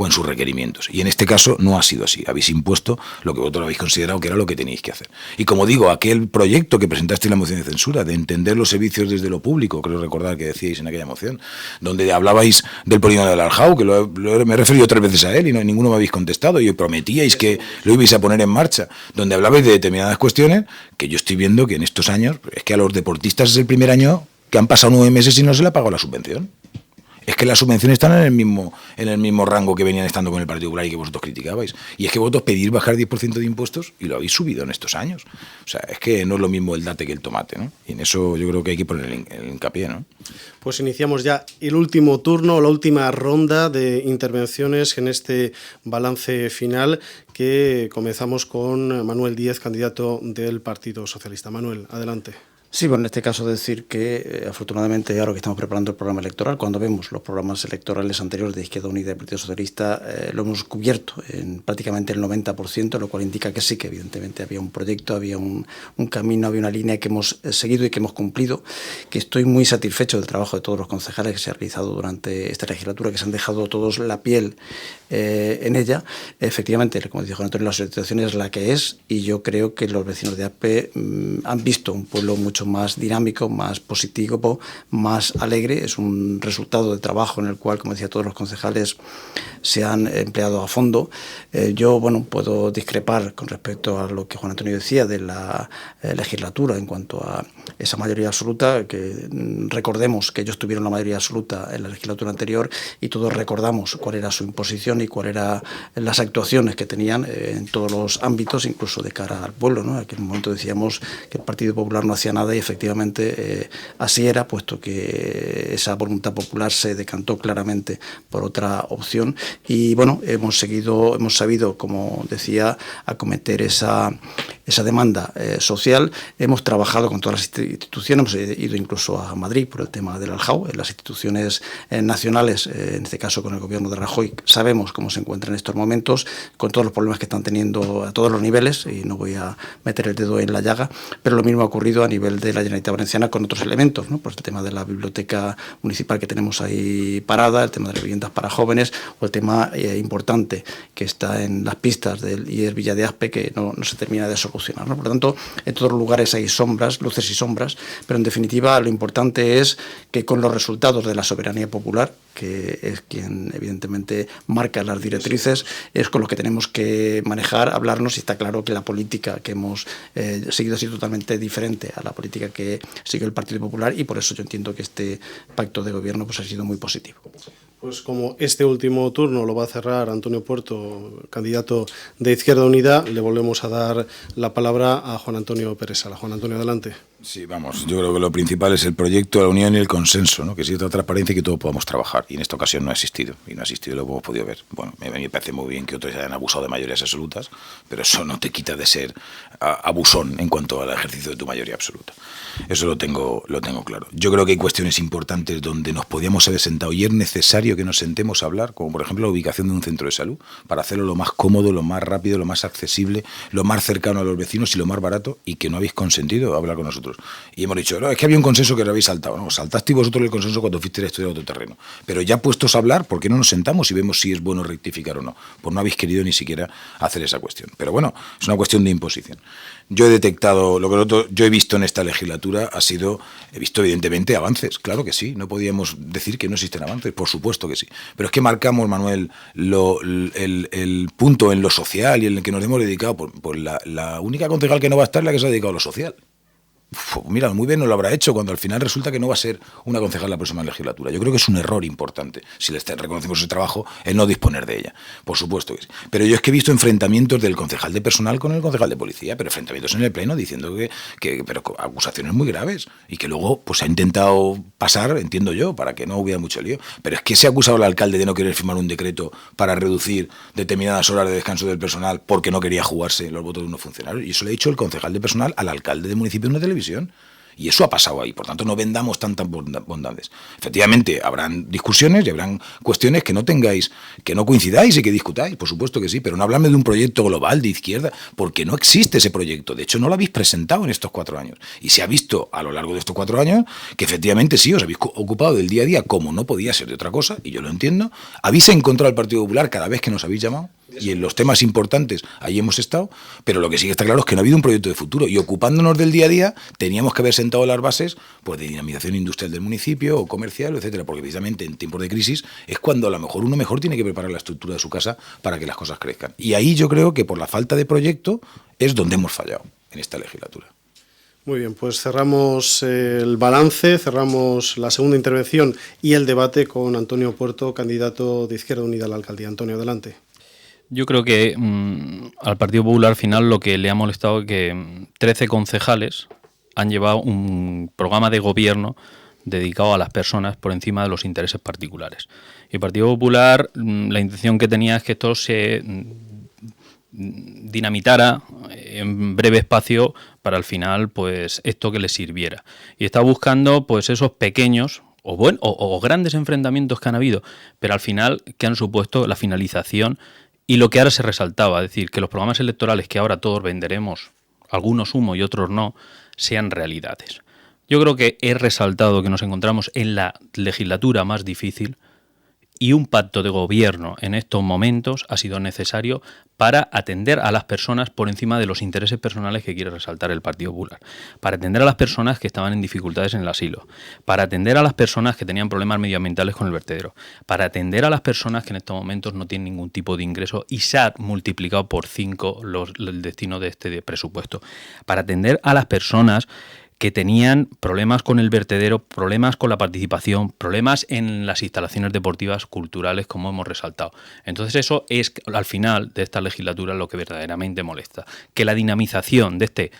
en sus requerimientos. Y en este caso no ha sido así. Habéis impuesto lo que vosotros habéis considerado que era lo que teníais que hacer. Y como digo, aquel proyecto que presentaste en la moción de censura, de entender los servicios desde lo público, creo recordar que decíais en aquella moción, donde hablabais del polígono del Aljau, que me he referido 3 veces a él y ninguno me habéis contestado, y prometíais que lo ibais a poner en marcha, donde hablabais de determinadas cuestiones, que yo estoy viendo que en estos años, es que a los deportistas es el primer año que han pasado 9 meses y no se le ha pagado la subvención. Es que las subvenciones están en el mismo rango que venían estando con el Partido Popular y que vosotros criticabais. Y es que vosotros pedís bajar 10% de impuestos y lo habéis subido en estos años. O sea, es que no es lo mismo el date que el tomate, ¿no? Y en eso yo creo que hay que poner el hincapié, ¿no? Pues iniciamos ya el último turno, la última ronda de intervenciones en este balance final, que comenzamos con Manuel Díez, candidato del Partido Socialista. Manuel, adelante. Sí, bueno, en este caso decir que afortunadamente ahora que estamos preparando el programa electoral, cuando vemos los programas electorales anteriores de Izquierda Unida y del Partido Socialista, lo hemos cubierto en prácticamente el 90%, lo cual indica que sí, que evidentemente había un proyecto, había un camino, había una línea que hemos seguido y que hemos cumplido, que estoy muy satisfecho del trabajo de todos los concejales que se ha realizado durante esta legislatura, que se han dejado todos la piel en ella. Efectivamente, como dijo Antonio, la situación es la que es, y yo creo que los vecinos de ASPE han visto un pueblo mucho más dinámico, más positivo, más alegre. Es un resultado de trabajo en el cual, como decía, todos los concejales se han empleado a fondo. Yo, bueno, puedo discrepar con respecto a lo que Juan Antonio decía de la legislatura en cuanto a esa mayoría absoluta, que recordemos que ellos tuvieron la mayoría absoluta en la legislatura anterior y todos recordamos cuál era su imposición y cuáles eran las actuaciones que tenían en todos los ámbitos, incluso de cara al pueblo, ¿no? En aquel momento decíamos que el Partido Popular no hacía nada y efectivamente así era, puesto que esa voluntad popular se decantó claramente por otra opción. Y bueno, hemos sabido, como decía, acometer esa demanda social. Hemos trabajado con todas las instituciones, hemos ido incluso a Madrid por el tema del Aljau. En las instituciones nacionales, en este caso con el gobierno de Rajoy, sabemos cómo se encuentra en estos momentos, con todos los problemas que están teniendo a todos los niveles, y no voy a meter el dedo en la llaga, pero lo mismo ha ocurrido a nivel de la Generalitat Valenciana con otros elementos, ¿no? Pues el tema de la biblioteca municipal que tenemos ahí parada, el tema de las viviendas para jóvenes, o el tema importante que está en las pistas del IES Villa de Aspe, que no se termina de solucionar, ¿no? Por lo tanto, en todos los lugares hay sombras, luces y sombras, pero en definitiva lo importante es que con los resultados de la soberanía popular, que es quien evidentemente marca las directrices, es con lo que tenemos que manejar, hablarnos, y está claro que la política que hemos seguido ha sido totalmente diferente a la política que siguió el Partido Popular, y por eso yo entiendo que este pacto de gobierno pues ha sido muy positivo. Pues como este último turno lo va a cerrar Antonio Puerto, candidato de Izquierda Unida, le volvemos a dar la palabra a Juan Antonio Pérez Sala. Juan Antonio, adelante. Sí, vamos, yo creo que lo principal es el proyecto, la unión y el consenso, ¿no? Que exista transparencia y que todos podamos trabajar. Y en esta ocasión no ha existido, y no ha existido, lo hemos podido ver. Bueno, a mí me parece muy bien que otros hayan abusado de mayorías absolutas, pero eso no te quita de ser abusón en cuanto al ejercicio de tu mayoría absoluta. Eso lo tengo claro. Yo creo que hay cuestiones importantes donde nos podíamos haber sentado y es necesario que nos sentemos a hablar, como por ejemplo la ubicación de un centro de salud, para hacerlo lo más cómodo, lo más rápido, lo más accesible, lo más cercano a los vecinos y lo más barato, y que no habéis consentido hablar con nosotros nosotros. Y hemos dicho, no, es que había un consenso que lo habéis saltado. No, saltasteis vosotros el consenso cuando fuisteis a estudiar otro terreno. Pero ya puestos a hablar, ¿por qué no nos sentamos y vemos si es bueno rectificar o no? Pues no habéis querido ni siquiera hacer esa cuestión. Pero bueno, es una cuestión de imposición. Yo he detectado, yo he visto en esta legislatura he visto evidentemente avances, claro que sí, no podíamos decir que no existen avances, por supuesto que sí. Pero es que marcamos, Manuel, el punto en lo social y en el que nos hemos dedicado, por la única concejal que no va a estar es la que se ha dedicado a lo social. Mira, muy bien no lo habrá hecho cuando al final resulta que no va a ser una concejal la próxima legislatura. Yo creo que es un error importante, si le reconocemos ese trabajo, el no disponer de ella. Por supuesto que sí. Pero yo es que he visto enfrentamientos del concejal de personal con el concejal de policía, pero enfrentamientos en el pleno diciendo pero acusaciones muy graves y que luego pues ha intentado pasar, entiendo yo, para que no hubiera mucho lío. Pero es que se ha acusado al alcalde de no querer firmar un decreto para reducir determinadas horas de descanso del personal porque no quería jugarse los votos de unos funcionarios. Y eso le ha dicho el concejal de personal al alcalde del municipio en una televisión. Y eso ha pasado ahí, por tanto no vendamos tantas bondades. Efectivamente, habrán discusiones y habrán cuestiones que no coincidáis y que discutáis, por supuesto que sí, pero no hablarme de un proyecto global de izquierda, porque no existe ese proyecto. De hecho, no lo habéis presentado en estos 4 años. Y se ha visto a lo largo de estos 4 años que efectivamente sí, os habéis ocupado del día a día como no podía ser de otra cosa, y yo lo entiendo. Habéis encontrado al Partido Popular cada vez que nos habéis llamado, y en los temas importantes ahí hemos estado, pero lo que sí que está claro es que no ha habido un proyecto de futuro, y ocupándonos del día a día teníamos que haber sentado las bases pues, de dinamización industrial del municipio o comercial, etcétera, porque precisamente en tiempos de crisis es cuando a lo mejor uno mejor tiene que preparar la estructura de su casa para que las cosas crezcan. Y ahí yo creo que por la falta de proyecto es donde hemos fallado en esta legislatura. Muy bien, pues cerramos el balance, cerramos la segunda intervención y el debate con Antonio Puerto, candidato de Izquierda Unida a la alcaldía. Antonio, adelante. Yo creo que al Partido Popular al final lo que le ha molestado es que 13 concejales han llevado un programa de gobierno dedicado a las personas por encima de los intereses particulares. Y el Partido Popular, la intención que tenía es que esto se dinamitara en breve espacio para al final pues esto que le sirviera. Y está buscando pues esos pequeños o grandes enfrentamientos que han habido, pero al final que han supuesto la finalización y lo que ahora se resaltaba, es decir, que los programas electorales que ahora todos venderemos, algunos humo y otros no, sean realidades. Yo creo que he resaltado que nos encontramos en la legislatura más difícil y un pacto de gobierno en estos momentos ha sido necesario para atender a las personas por encima de los intereses personales que quiere resaltar el Partido Popular, para atender a las personas que estaban en dificultades en el asilo, para atender a las personas que tenían problemas medioambientales con el vertedero, para atender a las personas que en estos momentos no tienen ningún tipo de ingreso y se ha multiplicado por 5 el destino de este presupuesto, para atender a las personas que tenían problemas con el vertedero, problemas con la participación, problemas en las instalaciones deportivas, culturales, como hemos resaltado. Entonces eso es al final de esta legislatura lo que verdaderamente molesta, que la dinamización de este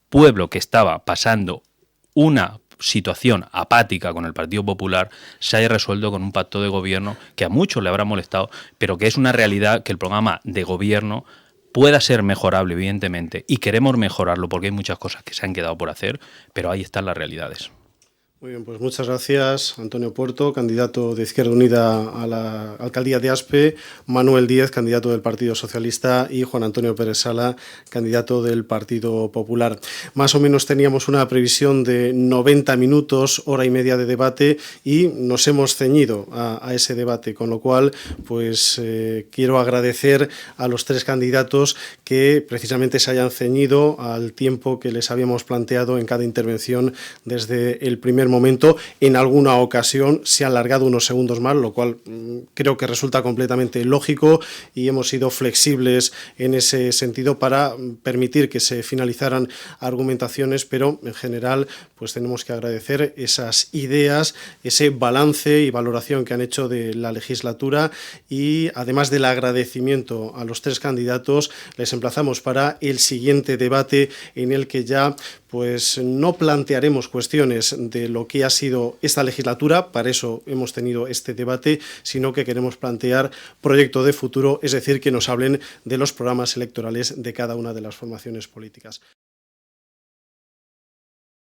pueblo que estaba pasando una situación apática con el Partido Popular se haya resuelto con un pacto de gobierno que a muchos le habrá molestado, pero que es una realidad que el programa de gobierno pueda ser mejorable, evidentemente, y queremos mejorarlo porque hay muchas cosas que se han quedado por hacer, pero ahí están las realidades. Muy bien, pues muchas gracias, Antonio Puerto, candidato de Izquierda Unida a la alcaldía de Aspe, Manuel Díez, candidato del Partido Socialista, y Juan Antonio Pérez Sala, candidato del Partido Popular. Más o menos teníamos una previsión de 90 minutos, hora y media de debate, y nos hemos ceñido a ese debate, con lo cual pues quiero agradecer a los 3 candidatos que precisamente se hayan ceñido al tiempo que les habíamos planteado en cada intervención desde el primer momento. En alguna ocasión se ha alargado unos segundos más, lo cual creo que resulta completamente lógico, y hemos sido flexibles en ese sentido para permitir que se finalizaran argumentaciones, pero en general pues tenemos que agradecer esas ideas, ese balance y valoración que han hecho de la legislatura, y además del agradecimiento a los 3 candidatos, les emplazamos para el siguiente debate en el que ya pues no plantearemos cuestiones de lo que ha sido esta legislatura, para eso hemos tenido este debate, sino que queremos plantear proyecto de futuro, es decir, que nos hablen de los programas electorales de cada una de las formaciones políticas.